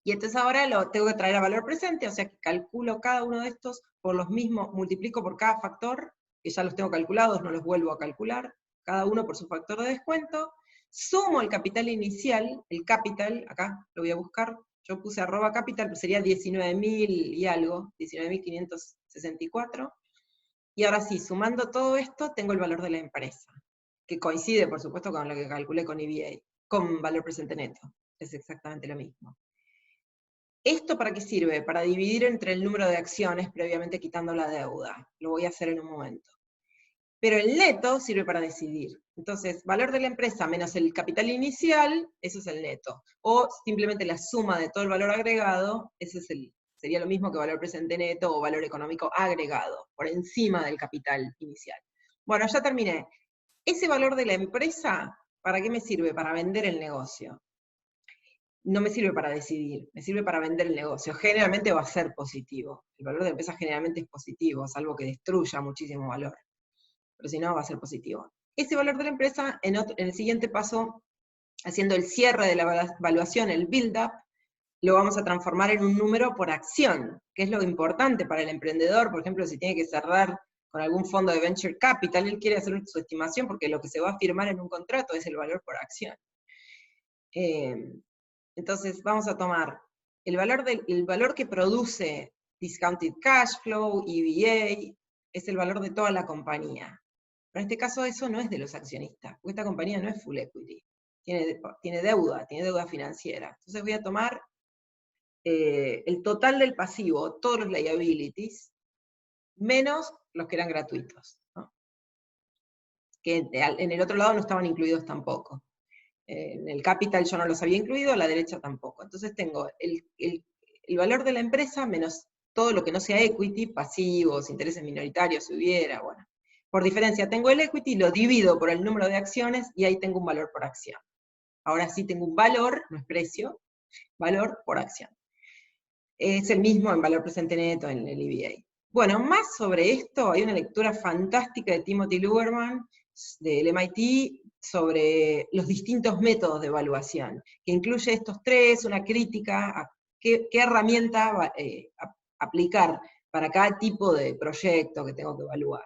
Y entonces ahora lo tengo que traer a valor presente, o sea que calculo cada uno de estos por los mismos, multiplico por cada factor, que ya los tengo calculados, no los vuelvo a calcular, cada uno por su factor de descuento, sumo el capital inicial, el capital, acá lo voy a buscar, yo puse @capital, pero sería 19.000 y algo, 19.564, y ahora sí, sumando todo esto, tengo el valor de la empresa, que coincide, por supuesto, con lo que calculé con EVA, con valor presente neto, es exactamente lo mismo. ¿Esto para qué sirve? Para dividir entre el número de acciones, previamente quitando la deuda. Lo voy a hacer en un momento. Pero el neto sirve para decidir. Entonces, valor de la empresa menos el capital inicial, eso es el neto. O simplemente la suma de todo el valor agregado, sería lo mismo que valor presente neto o valor económico agregado, por encima del capital inicial. Bueno, ya terminé. Ese valor de la empresa, ¿para qué me sirve? Para vender el negocio. No me sirve para decidir, me sirve para vender el negocio. Generalmente va a ser positivo. El valor de la empresa generalmente es positivo, salvo que destruya muchísimo valor. Pero si no, va a ser positivo. Ese valor de la empresa, en el siguiente paso, haciendo el cierre de la evaluación, el build-up, lo vamos a transformar en un número por acción, que es lo importante para el emprendedor. Por ejemplo, si tiene que cerrar con algún fondo de venture capital, él quiere hacer su estimación porque lo que se va a firmar en un contrato es el valor por acción. Entonces vamos a tomar el valor que produce Discounted Cash Flow, EVA, es el valor de toda la compañía. Pero en este caso eso no es de los accionistas, porque esta compañía no es full equity, tiene deuda financiera. Entonces voy a tomar el total del pasivo, todos los liabilities, menos los que eran gratuitos, ¿no? Que en el otro lado no estaban incluidos tampoco. En el capital yo no los había incluido, a la derecha tampoco. Entonces tengo el valor de la empresa menos todo lo que no sea equity, pasivos, intereses minoritarios, si hubiera, bueno. Por diferencia tengo el equity, lo divido por el número de acciones y ahí tengo un valor por acción. Ahora sí tengo un valor, no es precio, valor por acción. Es el mismo en valor presente neto en el EVA. Bueno, más sobre esto, hay una lectura fantástica de Timothy Luhrmann, del MIT, sobre los distintos métodos de evaluación, que incluye estos tres, una crítica a qué herramienta aplicar para cada tipo de proyecto que tengo que evaluar.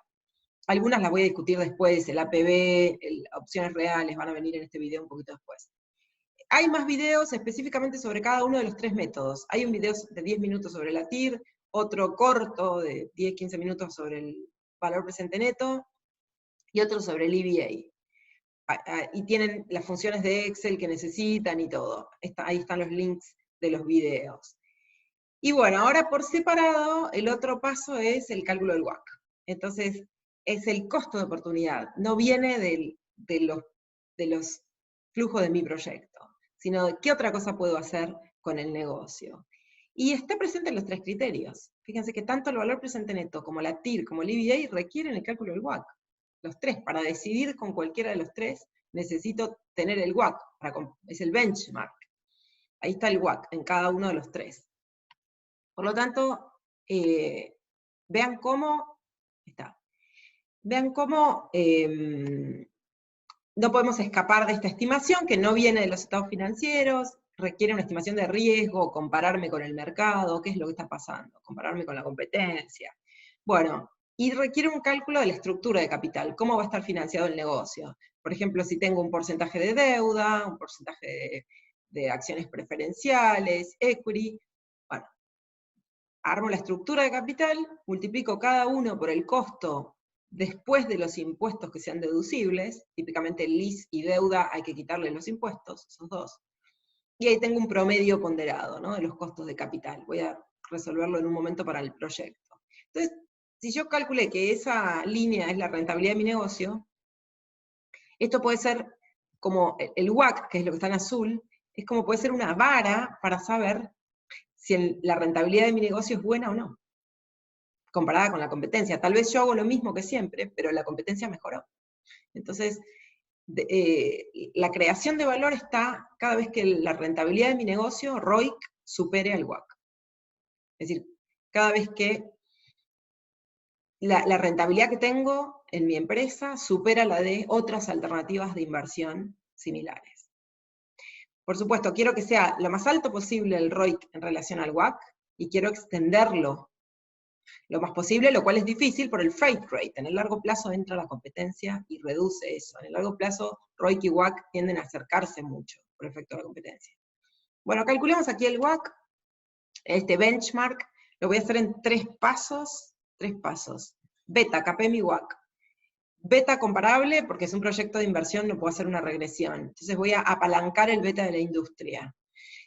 Algunas las voy a discutir después, el APB, opciones reales, van a venir en este video un poquito después. Hay más videos específicamente sobre cada uno de los 3 métodos. Hay un video de 10 minutos sobre la TIR, otro corto de 10-15 minutos sobre el valor presente neto, y otro sobre el EVA. Y tienen las funciones de Excel que necesitan y todo. Ahí están los links de los videos. Y bueno, ahora por separado, el otro paso es el cálculo del WACC. Entonces, es el costo de oportunidad. No viene de los flujos de mi proyecto, sino de qué otra cosa puedo hacer con el negocio. Y está presente en los 3 criterios. Fíjense que tanto el valor presente neto, como la TIR, como el EVA, requieren el cálculo del WACC. Los 3, para decidir con cualquiera de los 3, necesito tener el WACC, es el benchmark. Ahí está el WACC, en cada uno de los 3. Por lo tanto, vean cómo no podemos escapar de esta estimación, que no viene de los estados financieros, requiere una estimación de riesgo, compararme con el mercado, qué es lo que está pasando, compararme con la competencia. Bueno, y requiere un cálculo de la estructura de capital, cómo va a estar financiado el negocio. Por ejemplo, si tengo un porcentaje de deuda, un porcentaje de acciones preferenciales, equity, bueno, armo la estructura de capital, multiplico cada uno por el costo después de los impuestos que sean deducibles, típicamente lease y deuda hay que quitarle los impuestos, esos 2, y ahí tengo un promedio ponderado, ¿no?, de los costos de capital. Voy a resolverlo en un momento para el proyecto. Entonces, si yo calculé que esa línea es la rentabilidad de mi negocio, esto puede ser como el WACC, que es lo que está en azul, es como puede ser una vara para saber si la rentabilidad de mi negocio es buena o no, comparada con la competencia. Tal vez yo hago lo mismo que siempre, pero la competencia mejoró. Entonces, la creación de valor está cada vez que la rentabilidad de mi negocio, ROIC, supere al WACC. Es decir, cada vez que la rentabilidad que tengo en mi empresa supera la de otras alternativas de inversión similares. Por supuesto, quiero que sea lo más alto posible el ROIC en relación al WACC, y quiero extenderlo lo más posible, lo cual es difícil por el freight rate. En el largo plazo entra la competencia y reduce eso. En el largo plazo, ROIC y WACC tienden a acercarse mucho por efecto de la competencia. Bueno, calculemos aquí el WACC, este benchmark, lo voy a hacer en 3 pasos. Beta, CAPEM y WACC. Beta comparable, porque es un proyecto de inversión, no puedo hacer una regresión. Entonces voy a apalancar el beta de la industria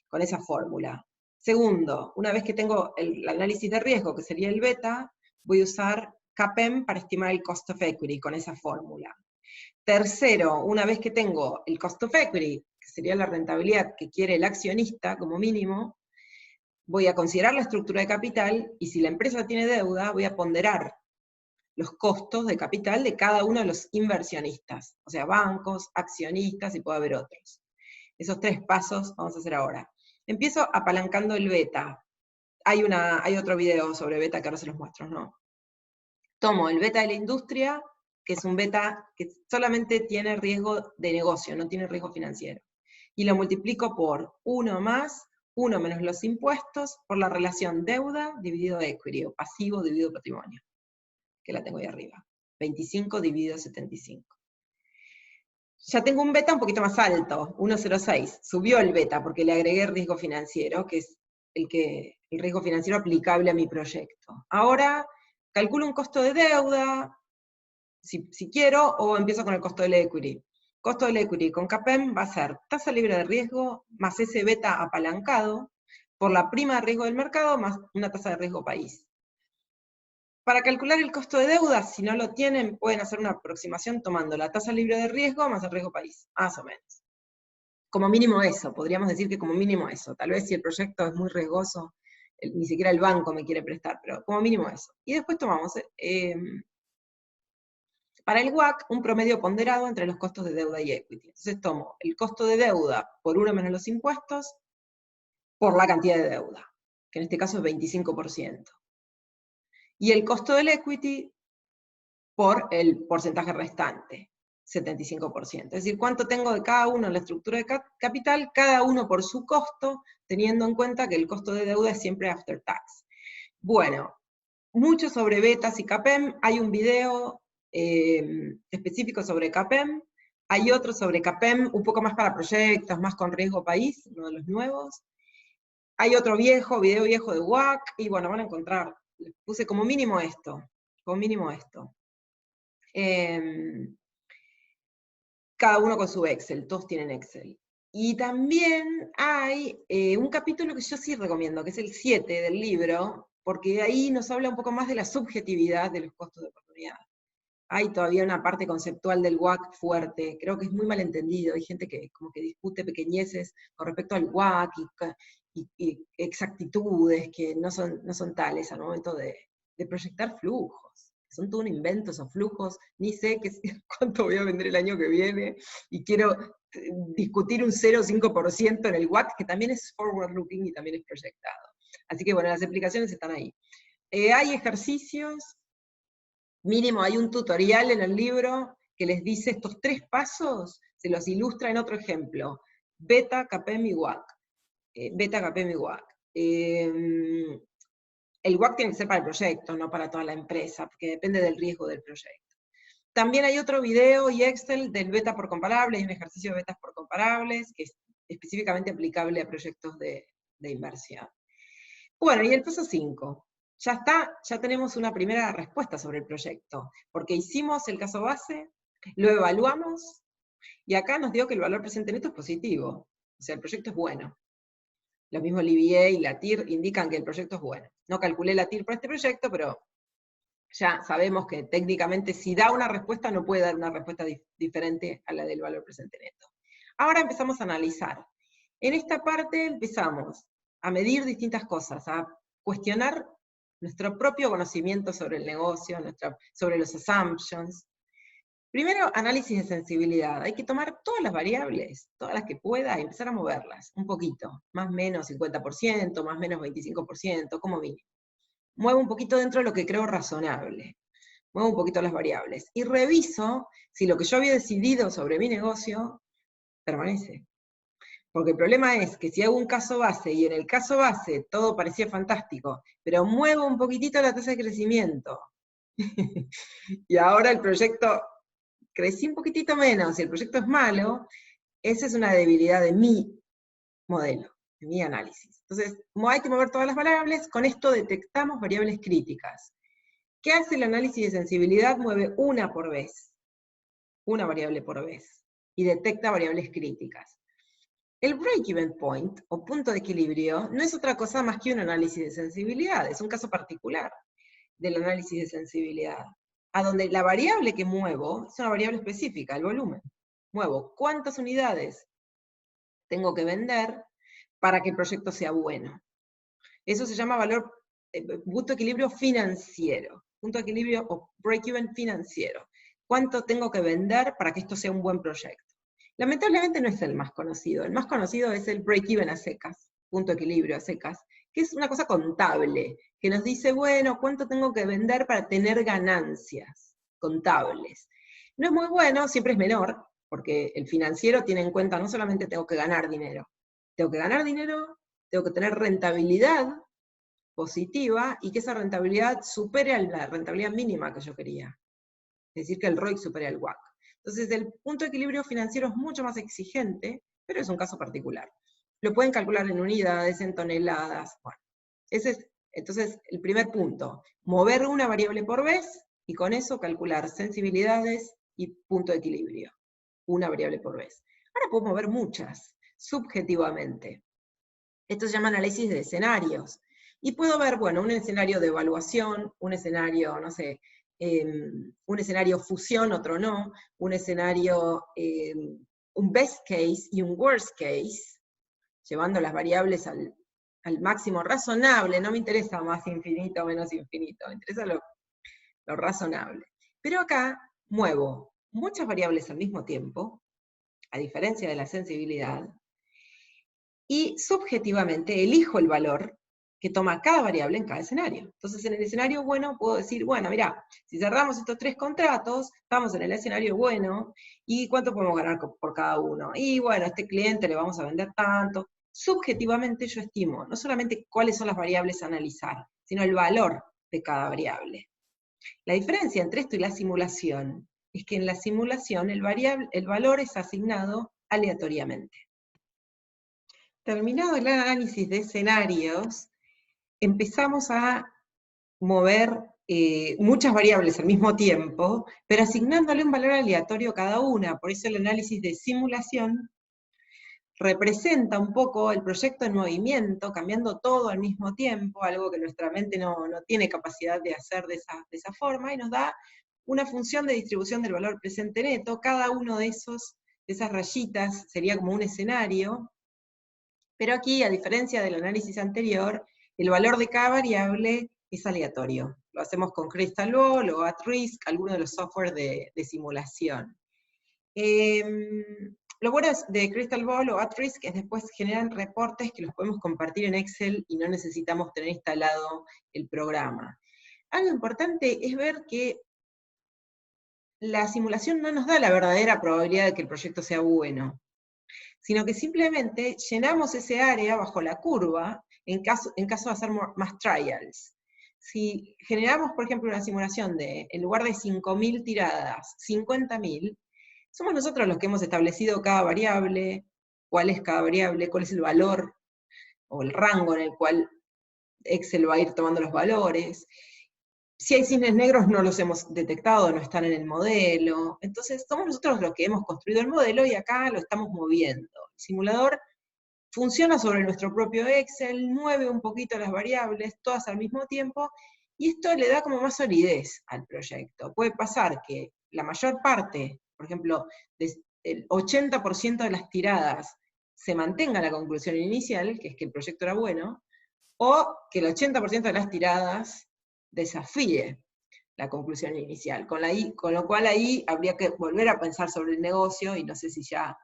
con esa fórmula. Segundo, una vez que tengo el análisis de riesgo, que sería el beta, voy a usar CAPEM para estimar el cost of equity con esa fórmula. Tercero, una vez que tengo el cost of equity, que sería la rentabilidad que quiere el accionista como mínimo, voy a considerar la estructura de capital, y si la empresa tiene deuda, voy a ponderar los costos de capital de cada uno de los inversionistas, o sea, bancos, accionistas, y puede haber otros. Esos 3 pasos vamos a hacer ahora. Empiezo apalancando el beta. Hay otro video sobre beta que ahora se los muestro, ¿no? Tomo el beta de la industria, que es un beta que solamente tiene riesgo de negocio, no tiene riesgo financiero, y lo multiplico por 1 menos los impuestos, por la relación deuda dividido equity, o pasivo dividido patrimonio, que la tengo ahí arriba. 25 dividido 75. Ya tengo un beta un poquito más alto, 1,06. Subió el beta porque le agregué riesgo financiero, que es el riesgo financiero aplicable a mi proyecto. Ahora calculo un costo de deuda, si quiero, o empiezo con el costo del equity. Costo del equity con CAPEM va a ser tasa libre de riesgo más ese beta apalancado por la prima de riesgo del mercado más una tasa de riesgo país. Para calcular el costo de deuda, si no lo tienen, pueden hacer una aproximación tomando la tasa libre de riesgo más el riesgo país, más o menos. Como mínimo eso, podríamos decir que como mínimo eso. Tal vez si el proyecto es muy riesgoso, ni siquiera el banco me quiere prestar, pero como mínimo eso. Y después tomamos, para el WACC, un promedio ponderado entre los costos de deuda y equity. Entonces tomo el costo de deuda por 1 menos los impuestos, por la cantidad de deuda, que en este caso es 25%. Y el costo del equity por el porcentaje restante, 75%. Es decir, cuánto tengo de cada uno en la estructura de capital, cada uno por su costo, teniendo en cuenta que el costo de deuda es siempre after tax. Bueno, mucho sobre betas y CAPEM, hay un video específico sobre CAPEM, hay otro sobre CAPEM, un poco más para proyectos, más con riesgo país, uno de los nuevos. Hay otro video viejo de WAC, y bueno, van a encontrar, les puse como mínimo esto, cada uno con su Excel, todos tienen Excel. Y también hay un capítulo que yo sí recomiendo, que es el 7 del libro, porque ahí nos habla un poco más de la subjetividad de los costos de oportunidad. Hay todavía una parte conceptual del WAC fuerte, creo que es muy malentendido, hay gente que como que discute pequeñeces con respecto al WAC y exactitudes que no son tales al momento de proyectar flujos. Son todo un invento esos flujos, ni sé cuánto voy a vender el año que viene, y quiero discutir un 0,5% en el WAC, que también es forward looking y también es proyectado. Así que bueno, las explicaciones están ahí. Hay ejercicios, mínimo hay un tutorial en el libro que les dice estos 3 pasos, se los ilustra en otro ejemplo. Beta, CAPEM y WAC. Beta, CAPEM y WAC. El WAC tiene que ser para el proyecto, no para toda la empresa, porque depende del riesgo del proyecto. También hay otro video y Excel del beta por comparables, y un ejercicio de betas por comparables, que es específicamente aplicable a proyectos de inversión. Bueno, y el paso 5. Ya está, ya tenemos una primera respuesta sobre el proyecto, porque hicimos el caso base, lo evaluamos, y acá nos dio que el valor presente neto es positivo, o sea, el proyecto es bueno. Lo mismo el EVA y la TIR indican que el proyecto es bueno. No calculé la TIR para este proyecto, pero ya sabemos que técnicamente si da una respuesta no puede dar una respuesta diferente a la del valor presente neto. Ahora empezamos a analizar. En esta parte empezamos a medir distintas cosas, a cuestionar nuestro propio conocimiento sobre el negocio, sobre los assumptions. Primero, análisis de sensibilidad. Hay que tomar todas las variables, todas las que pueda, y empezar a moverlas, un poquito, más o menos 50%, más o menos 25%, como mínimo. Muevo un poquito dentro de lo que creo razonable. Muevo un poquito las variables. Y reviso si lo que yo había decidido sobre mi negocio permanece. Porque el problema es que si hago un caso base, y en el caso base todo parecía fantástico, pero muevo un poquitito la tasa de crecimiento, y ahora el proyecto crecí un poquitito menos, y el proyecto es malo, esa es una debilidad de mi modelo, de mi análisis. Entonces, hay que mover todas las variables, con esto detectamos variables críticas. ¿Qué hace el análisis de sensibilidad? Mueve una por vez, una variable por vez, y detecta variables críticas. El break-even point, o punto de equilibrio, no es otra cosa más que un análisis de sensibilidad, es un caso particular del análisis de sensibilidad, a donde la variable que muevo es una variable específica, el volumen. Muevo cuántas unidades tengo que vender para que el proyecto sea bueno. Eso se llama punto de equilibrio financiero, punto de equilibrio o break-even financiero. ¿Cuánto tengo que vender para que esto sea un buen proyecto? Lamentablemente no es el más conocido es el break-even a secas, punto de equilibrio a secas, que es una cosa contable, que nos dice, bueno, ¿cuánto tengo que vender para tener ganancias contables? No es muy bueno, siempre es menor, porque el financiero tiene en cuenta no solamente tengo que ganar dinero, tengo que tener rentabilidad positiva, y que esa rentabilidad supere a la rentabilidad mínima que yo quería. Es decir, que el ROIC supere al WACC. Entonces, el punto de equilibrio financiero es mucho más exigente, pero es un caso particular. Lo pueden calcular en unidades, en toneladas. Bueno, ese es, entonces, el primer punto. Mover una variable por vez, y con eso calcular sensibilidades y punto de equilibrio. Una variable por vez. Ahora puedo mover muchas, subjetivamente. Esto se llama análisis de escenarios. Y puedo ver, bueno, un escenario de evaluación, un escenario, no sé, un escenario fusión, otro no, un escenario, un best case y un worst case, llevando las variables al máximo razonable. No me interesa más infinito o menos infinito, me interesa lo razonable. Pero acá muevo muchas variables al mismo tiempo, a diferencia de la sensibilidad, y subjetivamente elijo el valor que toma cada variable en cada escenario. Entonces, en el escenario bueno puedo decir, bueno, mira, si cerramos estos 3 contratos, estamos en el escenario bueno, ¿y cuánto podemos ganar por cada uno? Y bueno, a este cliente le vamos a vender tanto. Subjetivamente yo estimo, no solamente cuáles son las variables a analizar, sino el valor de cada variable. La diferencia entre esto y la simulación es que en la simulación el valor es asignado aleatoriamente. Terminado el análisis de escenarios, empezamos a mover muchas variables al mismo tiempo, pero asignándole un valor aleatorio a cada una. Por eso el análisis de simulación representa un poco el proyecto en movimiento, cambiando todo al mismo tiempo, algo que nuestra mente no tiene capacidad de hacer de esa forma, y nos da una función de distribución del valor presente neto. Cada uno de esas rayitas sería como un escenario, pero aquí, a diferencia del análisis anterior, el valor de cada variable es aleatorio. Lo hacemos con Crystal Ball o @RISC, alguno de los software de simulación. Lo bueno de Crystal Ball o @RISC es después generan reportes que los podemos compartir en Excel y no necesitamos tener instalado el programa. Algo importante es ver que la simulación no nos da la verdadera probabilidad de que el proyecto sea bueno, sino que simplemente llenamos ese área bajo la curva en caso de hacer más trials. Si generamos, por ejemplo, una simulación de, en lugar de 5.000 tiradas, 50.000, somos nosotros los que hemos establecido cada variable, cuál es cada variable, cuál es el valor, o el rango en el cual Excel va a ir tomando los valores. Si hay cisnes negros no los hemos detectado, no están en el modelo. Entonces somos nosotros los que hemos construido el modelo y acá lo estamos moviendo. El simulador funciona sobre nuestro propio Excel, mueve un poquito las variables, todas al mismo tiempo, y esto le da como más solidez al proyecto. Puede pasar que la mayor parte, por ejemplo, el 80% de las tiradas se mantenga la conclusión inicial, que es que el proyecto era bueno, o que el 80% de las tiradas desafíe la conclusión inicial, con lo cual ahí habría que volver a pensar sobre el negocio, y no sé si ya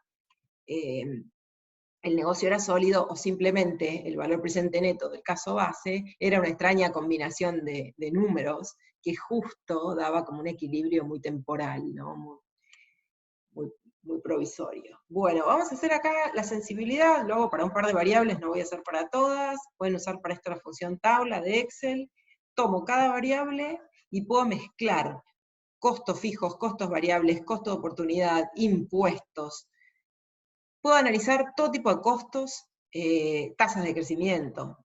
el negocio era sólido, o simplemente el valor presente neto del caso base era una extraña combinación de números que justo daba como un equilibrio muy temporal, ¿no? Muy provisorio. Bueno, vamos a hacer acá la sensibilidad, lo hago para un par de variables, no voy a hacer para todas, pueden usar para esto la función tabla de Excel, tomo cada variable y puedo mezclar costos fijos, costos variables, costo de oportunidad, impuestos. Puedo analizar todo tipo de costos, tasas de crecimiento.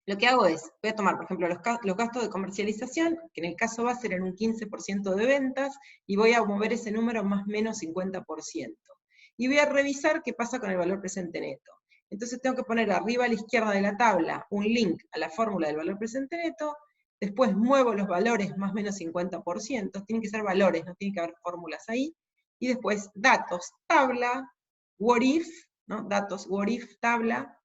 Lo que hago es, voy a tomar, por ejemplo, los gastos de comercialización, que en el caso va a ser en un 15% de ventas, y voy a mover ese número más o menos 50%. Y voy a revisar qué pasa con el valor presente neto. Entonces tengo que poner arriba a la izquierda de la tabla un link a la fórmula del valor presente neto, después muevo los valores más o menos 50%, tienen que ser valores, no tiene que haber fórmulas ahí, y después datos, tabla, what if, ¿no? Datos, what if, tabla,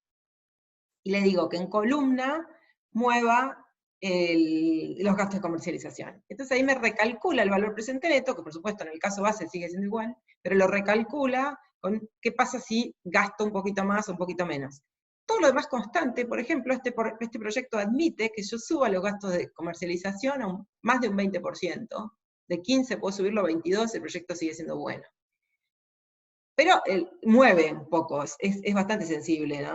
y le digo que en columna mueva los gastos de comercialización. Entonces ahí me recalcula el valor presente neto, que por supuesto en el caso base sigue siendo igual, pero lo recalcula con qué pasa si gasto un poquito más o un poquito menos. Todo lo demás constante, por ejemplo, este proyecto admite que yo suba los gastos de comercialización a más de un 20%, de 15 puedo subirlo a 22, el proyecto sigue siendo bueno. Pero mueve un poco, es bastante sensible,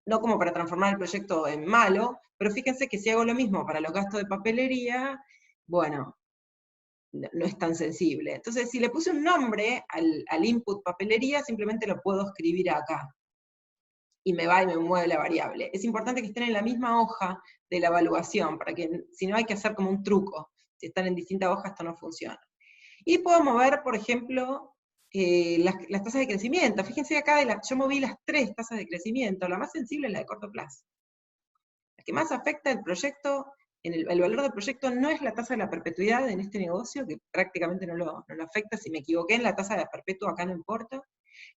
no como para transformar el proyecto en malo, pero fíjense que si hago lo mismo para los gastos de papelería, bueno, no es tan sensible. Entonces, si le puse un nombre al input papelería, simplemente lo puedo escribir acá. Y me va y me mueve la variable. Es importante que estén en la misma hoja de la evaluación, para que, si no hay que hacer como un truco. Si están en distintas hojas, esto no funciona. Y puedo mover, por ejemplo, las tasas de crecimiento. Fíjense acá, yo moví las 3 tasas de crecimiento, la más sensible es la de corto plazo. La que más afecta el proyecto, el valor del proyecto no es la tasa de la perpetuidad en este negocio, que prácticamente no lo afecta. Si me equivoqué en la tasa de perpetuo acá no importa,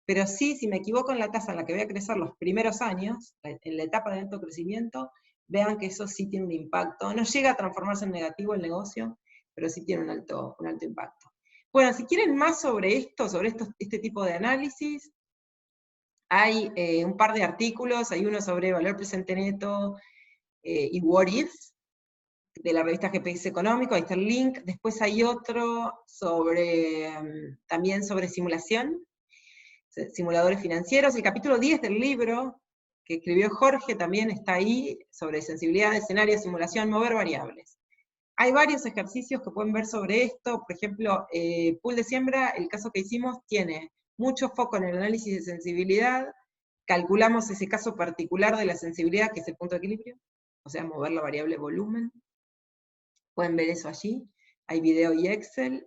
pero sí, si me equivoco en la tasa en la que voy a crecer los primeros años, en la etapa de alto crecimiento, vean que eso sí tiene un impacto. No llega a transformarse en negativo el negocio, pero sí tiene un alto impacto. Bueno, si quieren más sobre esto, este tipo de análisis, hay un par de artículos, hay uno sobre valor presente neto y what ifs, de la revista GPS Económico, ahí está el link. Después hay otro también sobre simulación, simuladores financieros. El capítulo 10 del libro que escribió Jorge también está ahí, sobre sensibilidad de escenario, simulación, mover variables. Hay varios ejercicios que pueden ver sobre esto. Por ejemplo, pool de siembra, el caso que hicimos, tiene mucho foco en el análisis de sensibilidad. Calculamos ese caso particular de la sensibilidad, que es el punto de equilibrio, o sea, mover la variable volumen. Pueden ver eso allí. Hay video y Excel.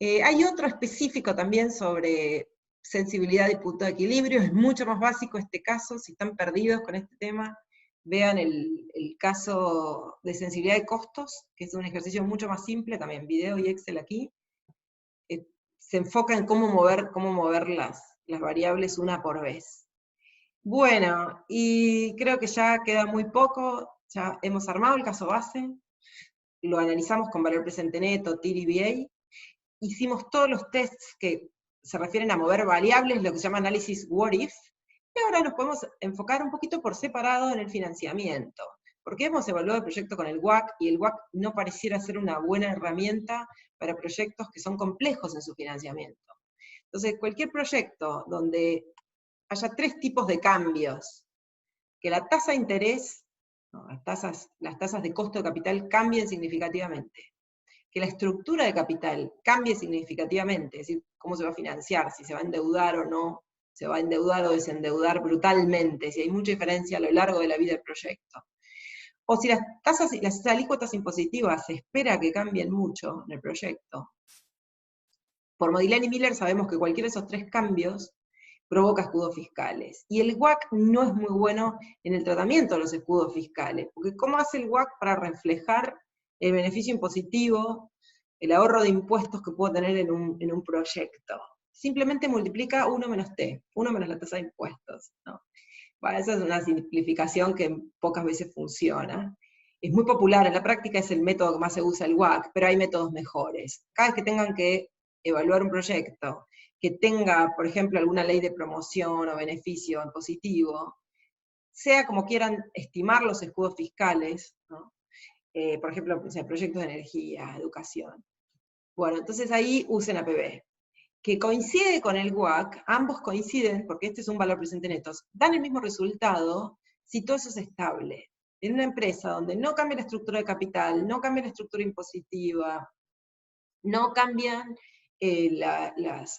Hay otro específico también sobre sensibilidad y punto de equilibrio. Es mucho más básico este caso. Si están perdidos con este tema, vean el caso de sensibilidad de costos, que es un ejercicio mucho más simple, también video y Excel aquí. Se enfoca en cómo mover las variables una por vez. Bueno, y creo que ya queda muy poco. Ya hemos armado el caso base, lo analizamos con valor presente neto, TIR y VA, hicimos todos los tests que se refieren a mover variables, lo que se llama análisis what if, y ahora nos podemos enfocar un poquito por separado en el financiamiento, porque hemos evaluado el proyecto con el WACC, y el WACC no pareciera ser una buena herramienta para proyectos que son complejos en su financiamiento. Entonces, cualquier proyecto donde haya 3 tipos de cambios, que la tasa de interés, no, las tasas de costo de capital cambien significativamente, que la estructura de capital cambie significativamente, es decir, cómo se va a financiar, si se va a endeudar o no, se va a endeudar o desendeudar brutalmente, si hay mucha diferencia a lo largo de la vida del proyecto. O si las tasas y las alícuotas impositivas se espera que cambien mucho en el proyecto. Por Modigliani y Miller sabemos que cualquiera de esos 3 cambios provoca escudos fiscales. Y el WACC no es muy bueno en el tratamiento de los escudos fiscales, porque ¿cómo hace el WACC para reflejar el beneficio impositivo, el ahorro de impuestos que puedo tener en un proyecto? Simplemente multiplica 1 menos T, 1 menos la tasa de impuestos, ¿no? Bueno, esa es una simplificación que pocas veces funciona. Es muy popular, en la práctica es el método que más se usa el WACC, pero hay métodos mejores. Cada vez que tengan que evaluar un proyecto, que tenga, por ejemplo, alguna ley de promoción o beneficio impositivo, sea como quieran estimar los escudos fiscales, ¿no? Por ejemplo, o sea, proyectos de energía, educación. Bueno, entonces ahí usen APB, que coincide con el WACC, ambos coinciden, porque este es un valor presente neto, dan el mismo resultado si todo eso es estable. En una empresa donde no cambia la estructura de capital, no cambia la estructura impositiva, no cambian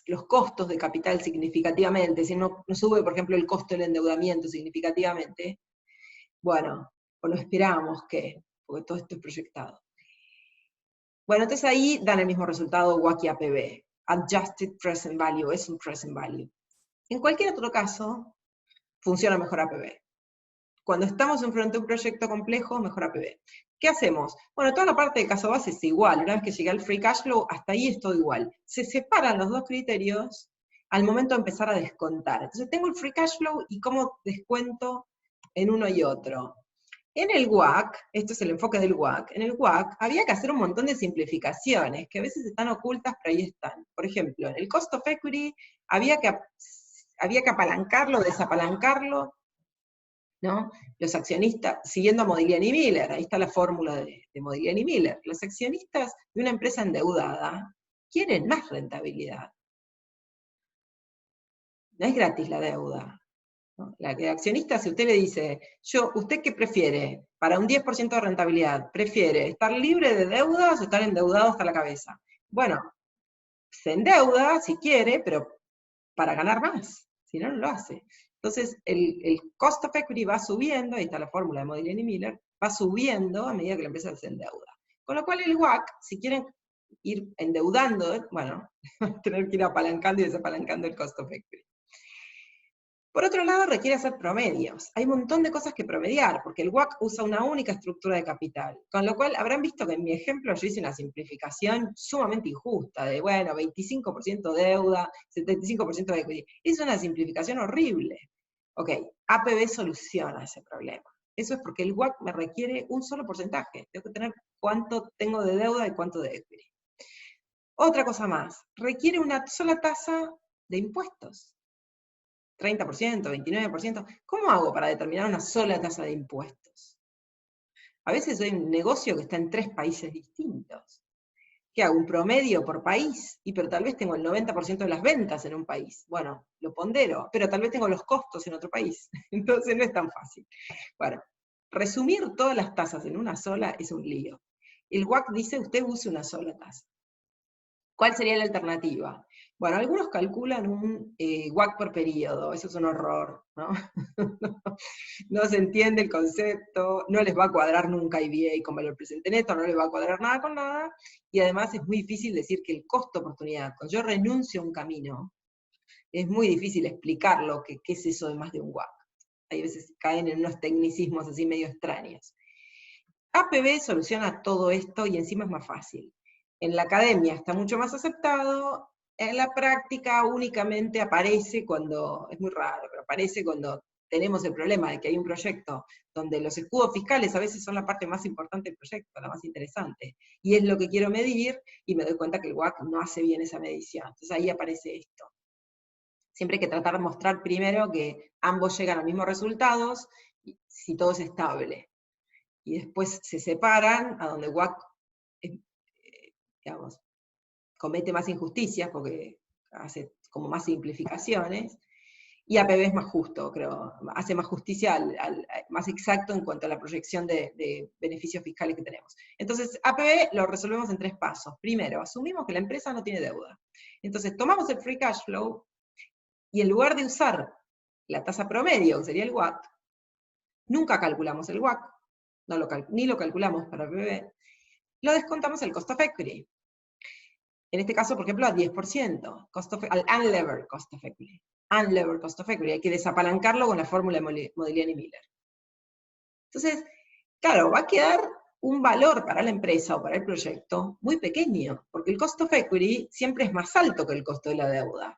los costos de capital significativamente, si no sube, por ejemplo, el costo del endeudamiento significativamente, bueno, o lo esperamos que, porque todo esto es proyectado. Bueno, entonces ahí dan el mismo resultado WACC y APB. Adjusted Present Value, es un Present Value. En cualquier otro caso, funciona mejor APB. Cuando estamos enfrente a un proyecto complejo, mejor APB. ¿Qué hacemos? Bueno, toda la parte de caso base es igual. Una vez que llegué al free cash flow, hasta ahí es todo igual. Se separan los 2 criterios al momento de empezar a descontar. Entonces tengo el free cash flow y cómo descuento en uno y otro. En el WACC, esto es el enfoque del WACC, en el WACC había que hacer un montón de simplificaciones, que a veces están ocultas, pero ahí están. Por ejemplo, en el cost of equity había que apalancarlo, desapalancarlo, ¿no? Los accionistas, siguiendo a Modigliani y Miller, ahí está la fórmula de Modigliani y Miller, los accionistas de una empresa endeudada quieren más rentabilidad. No es gratis la deuda. ¿No? La accionista, si usted le dice, ¿usted qué prefiere? Para un 10% de rentabilidad, ¿prefiere estar libre de deudas o estar endeudado hasta la cabeza? Bueno, se endeuda si quiere, pero para ganar más, si no, no lo hace. Entonces, el cost of equity va subiendo, ahí está la fórmula de Modigliani y Miller, va subiendo a medida que la empresa se endeuda. Con lo cual el WACC, si quieren ir endeudando, bueno, tener que ir apalancando y desapalancando el cost of equity. Por otro lado, requiere hacer promedios. Hay un montón de cosas que promediar, porque el WACC usa una única estructura de capital. Con lo cual, habrán visto que en mi ejemplo yo hice una simplificación sumamente injusta, de, bueno, 25% deuda, 75% de equity. Es una simplificación horrible. Ok, APB soluciona ese problema. Eso es porque el WACC me requiere un solo porcentaje. Tengo que tener cuánto tengo de deuda y cuánto de equity. Otra cosa más, requiere una sola tasa de impuestos. 30%, 29%. ¿Cómo hago para determinar una sola tasa de impuestos? A veces hay un negocio que está en 3 países distintos. ¿Qué hago? ¿Un promedio por país? Pero tal vez tengo el 90% de las ventas en un país. Bueno, lo pondero, pero tal vez tengo los costos en otro país. Entonces no es tan fácil. Bueno, resumir todas las tasas en una sola es un lío. el WACC dice usted use una sola tasa. ¿Cuál sería la alternativa? Bueno, algunos calculan un WACC por periodo, eso es un horror, ¿no? No se entiende el concepto, no les va a cuadrar nunca IBA con valor presente neto, no les va a cuadrar nada con nada, y además es muy difícil decir que el costo oportunidad, cuando yo renuncio a un camino, es muy difícil explicarlo, qué es eso de más de un WACC. Hay veces caen en unos tecnicismos así medio extraños. APB soluciona todo esto y encima es más fácil. En la academia está mucho más aceptado, en la práctica únicamente aparece cuando, es muy raro, pero aparece cuando tenemos el problema de que hay un proyecto donde los escudos fiscales a veces son la parte más importante del proyecto, la más interesante, y es lo que quiero medir, y me doy cuenta que el WACC no hace bien esa medición. Entonces ahí aparece esto. Siempre hay que tratar de mostrar primero que ambos llegan a los mismos resultados, si todo es estable. Y después se separan, a donde WACC, digamos, comete más injusticias, porque hace como más simplificaciones, y APB es más justo, creo, hace más justicia, más exacto en cuanto a la proyección de beneficios fiscales que tenemos. Entonces, APB lo resolvemos en 3 pasos. Primero, asumimos que la empresa no tiene deuda. Entonces, tomamos el free cash flow, y en lugar de usar la tasa promedio, que sería el WACC, nunca calculamos el WACC, ni lo calculamos para APB, lo descontamos el cost of equity. En este caso, por ejemplo, a 10%, al unlevered cost of equity. Unlevered cost of equity, hay que desapalancarlo con la fórmula de Modigliani-Miller. Entonces, claro, va a quedar un valor para la empresa o para el proyecto muy pequeño, porque el cost of equity siempre es más alto que el costo de la deuda.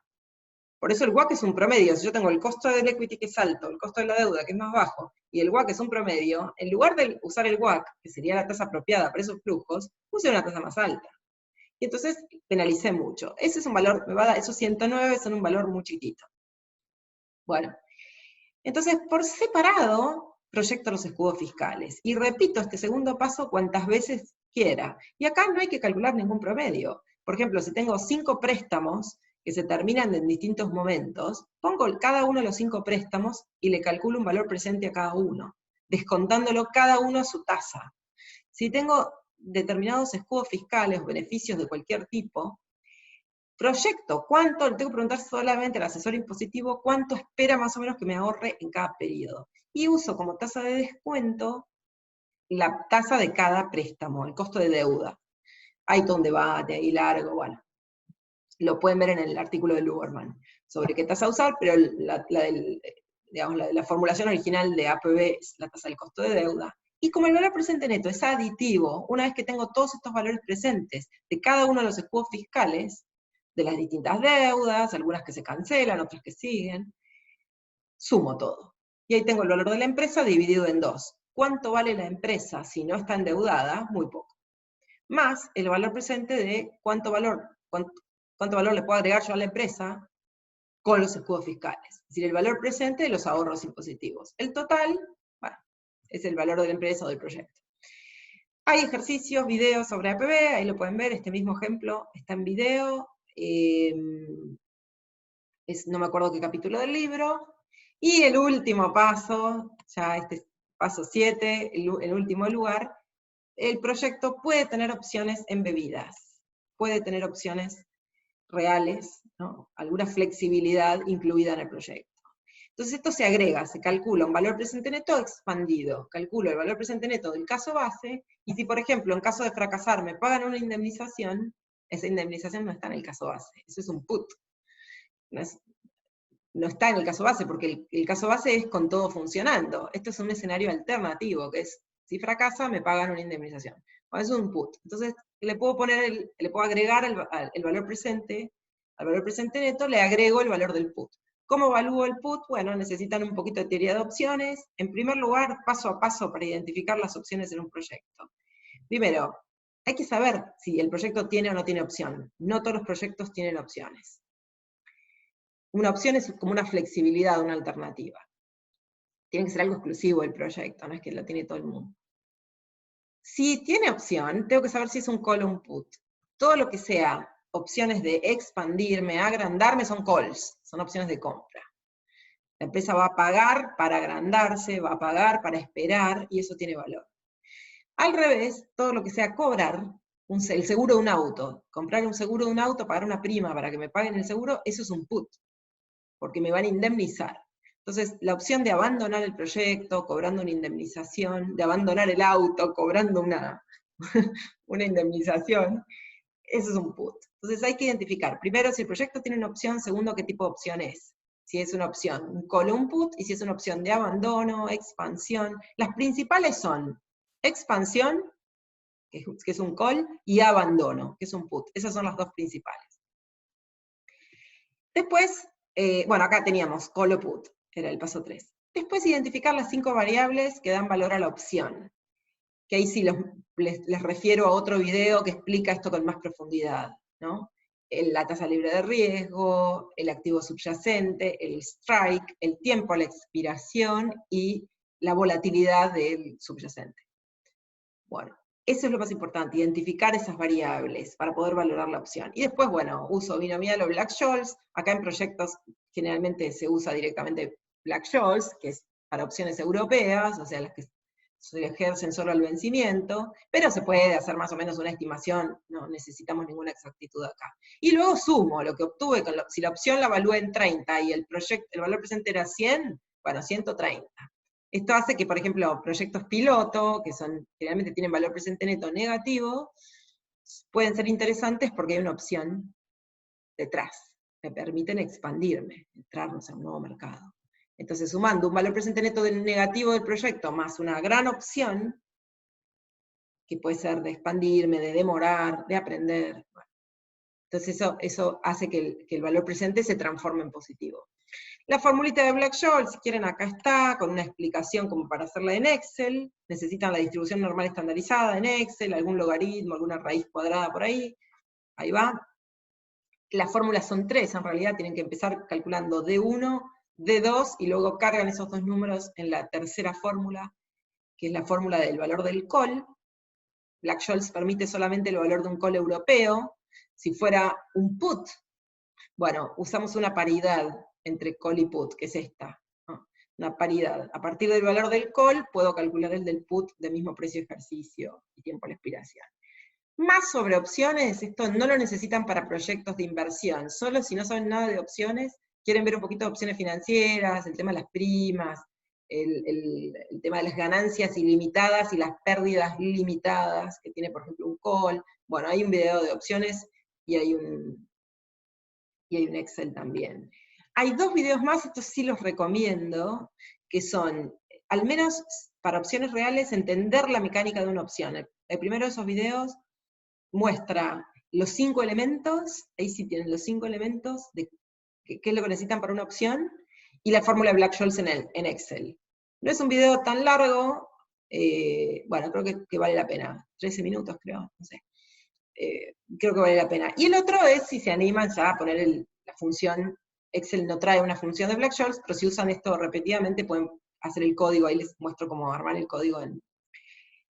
Por eso el WACC es un promedio. Si yo tengo el costo del equity que es alto, el costo de la deuda que es más bajo, y el WACC es un promedio, en lugar de usar el WACC, que sería la tasa apropiada para esos flujos, use una tasa más alta. Y entonces penalicé mucho. Ese es un valor, me va a dar, esos 109 son un valor muy chiquito. Bueno, entonces por separado proyecto los escudos fiscales. Y repito este segundo paso cuantas veces quiera. Y acá no hay que calcular ningún promedio. Por ejemplo, si tengo 5 préstamos, que se terminan en distintos momentos, pongo cada uno de los 5 préstamos y le calculo un valor presente a cada uno, descontándolo cada uno a su tasa. Si tengo determinados escudos fiscales o beneficios de cualquier tipo, proyecto cuánto, le tengo que preguntar solamente al asesor impositivo cuánto espera más o menos que me ahorre en cada periodo. Y uso como tasa de descuento la tasa de cada préstamo, el costo de deuda. Hay todo un debate ahí largo, bueno. Lo pueden ver en el artículo de Luberman sobre qué tasa usar, pero la formulación original de APB es la tasa del costo de deuda. Y como el valor presente neto es aditivo, una vez que tengo todos estos valores presentes de cada uno de los escudos fiscales, de las distintas deudas, algunas que se cancelan, otras que siguen, sumo todo. Y ahí tengo el valor de la empresa dividido en 2. ¿Cuánto vale la empresa si no está endeudada? Muy poco. Más el valor presente de cuánto valor le puedo agregar yo a la empresa con los escudos fiscales. Es decir, el valor presente de los ahorros impositivos. El total, bueno, es el valor de la empresa o del proyecto. Hay ejercicios, videos sobre APB, ahí lo pueden ver, este mismo ejemplo está en video, no me acuerdo qué capítulo del libro, y el último paso, ya este paso 7, el último lugar, el proyecto puede tener opciones embebidas, puede tener opciones reales, ¿no? Alguna flexibilidad incluida en el proyecto. Entonces esto se agrega, se calcula un valor presente neto expandido, calculo el valor presente neto del caso base, y si por ejemplo en caso de fracasar me pagan una indemnización, esa indemnización no está en el caso base, eso es un put. No está en el caso base, porque el caso base es con todo funcionando. Esto es un escenario alternativo, que es, si fracasa, me pagan una indemnización. Bueno, es un put. Entonces, le puedo agregar el valor presente, al valor presente neto, le agrego el valor del put. ¿Cómo evalúo el put? Bueno, necesitan un poquito de teoría de opciones. En primer lugar, paso a paso para identificar las opciones en un proyecto. Primero, hay que saber si el proyecto tiene o no tiene opción. No todos los proyectos tienen opciones. Una opción es como una flexibilidad, una alternativa. Tiene que ser algo exclusivo del proyecto, no es que lo tiene todo el mundo. Si tiene opción, tengo que saber si es un call o un put. Todo lo que sea opciones de expandirme, agrandarme, son calls, son opciones de compra. La empresa va a pagar para agrandarse, va a pagar para esperar, y eso tiene valor. Al revés, todo lo que sea cobrar, el seguro de un auto, comprar un seguro de un auto, pagar una prima para que me paguen el seguro, eso es un put, porque me van a indemnizar. Entonces, la opción de abandonar el proyecto, cobrando una indemnización, de abandonar el auto, cobrando una indemnización, eso es un put. Entonces hay que identificar, primero, si el proyecto tiene una opción, segundo, qué tipo de opción es. Si es una opción, un call o un put, y si es una opción de abandono, expansión. Las principales son expansión, que es un call, y abandono, que es un put. Esas son las dos principales. Después, bueno, acá teníamos call o put, era el paso 3. Después identificar las 5 variables que dan valor a la opción. Que ahí sí les refiero a otro video que explica esto con más profundidad, ¿no? La tasa libre de riesgo, el activo subyacente, el strike, el tiempo a la expiración y la volatilidad del subyacente. Bueno, eso es lo más importante, identificar esas variables para poder valorar la opción. Y después, bueno, uso binomial o Black-Scholes. Acá en proyectos generalmente se usa directamente Black-Scholes, que es para opciones europeas, o sea, las que se ejercen solo al vencimiento, pero se puede hacer más o menos una estimación, no necesitamos ninguna exactitud acá. Y luego sumo lo que obtuve, si la opción la evalué en 30 y el valor presente era 100, bueno, 130. Esto hace que, por ejemplo, proyectos piloto, que generalmente tienen valor presente neto negativo, pueden ser interesantes porque hay una opción detrás. Me permiten expandirme, entrarnos a un nuevo mercado. Entonces, sumando un valor presente neto negativo del proyecto más una gran opción, que puede ser de expandirme, de demorar, de aprender. Bueno, entonces eso hace que el valor presente se transforme en positivo. La formulita de Black-Scholes, si quieren, acá está, con una explicación como para hacerla en Excel. Necesitan la distribución normal estandarizada en Excel, algún logaritmo, alguna raíz cuadrada por ahí. Ahí va. Las fórmulas son 3, en realidad tienen que empezar calculando D1, D2, y luego cargan esos dos números en la tercera fórmula, que es la fórmula del valor del call. Black-Scholes permite solamente el valor de un call europeo. Si fuera un put, bueno, usamos una paridad entre call y put, que es esta, ¿no? Una paridad. A partir del valor del call, puedo calcular el del put de mismo precio de ejercicio y tiempo de expiración. Más sobre opciones, esto no lo necesitan para proyectos de inversión, solo si no saben nada de opciones, quieren ver un poquito de opciones financieras, el tema de las primas, el tema de las ganancias ilimitadas y las pérdidas limitadas, que tiene por ejemplo un call. Bueno, hay un video de opciones y hay un Excel también. Hay 2 videos más, estos sí los recomiendo, que son, al menos para opciones reales, entender la mecánica de una opción. El primero de esos videos muestra los 5 elementos, ahí sí tienen los 5 elementos de qué es lo que necesitan para una opción, y la fórmula de Black-Scholes en Excel. No es un video tan largo, bueno, creo que vale la pena, 13 minutos creo, no sé. Creo que vale la pena. Y el otro es si se animan ya a poner la función, Excel no trae una función de Black-Scholes, pero si usan esto repetidamente pueden hacer el código, ahí les muestro cómo armar el código en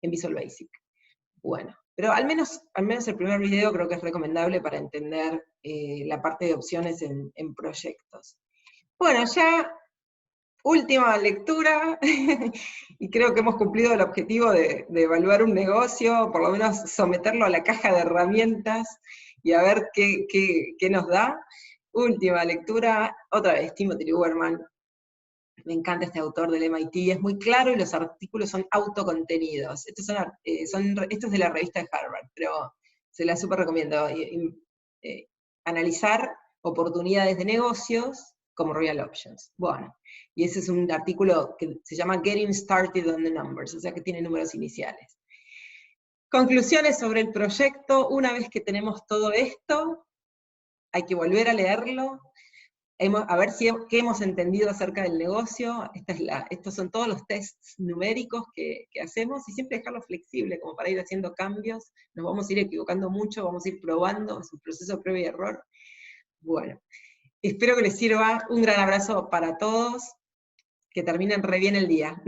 Visual Basic. Bueno, pero al menos el primer video creo que es recomendable para entender la parte de opciones en proyectos. Bueno, ya última lectura, y creo que hemos cumplido el objetivo de evaluar un negocio, por lo menos someterlo a la caja de herramientas y a ver qué nos da. Última lectura, otra vez, Timothy Luhrmann. Me encanta este autor del MIT, es muy claro y los artículos son autocontenidos. Esto es de la revista de Harvard, pero se la súper recomiendo. Analizar oportunidades de negocios como real options. Bueno, y ese es un artículo que se llama Getting Started on the Numbers, o sea que tiene números iniciales. Conclusiones sobre el proyecto: una vez que tenemos todo esto, hay que volver a leerlo, a ver qué hemos entendido acerca del negocio. Estos son todos los tests numéricos que hacemos, y siempre dejarlo flexible, como para ir haciendo cambios. Nos vamos a ir equivocando mucho, vamos a ir probando, es un proceso de prueba y error. Bueno, espero que les sirva. Un gran abrazo para todos, que terminen re bien el día.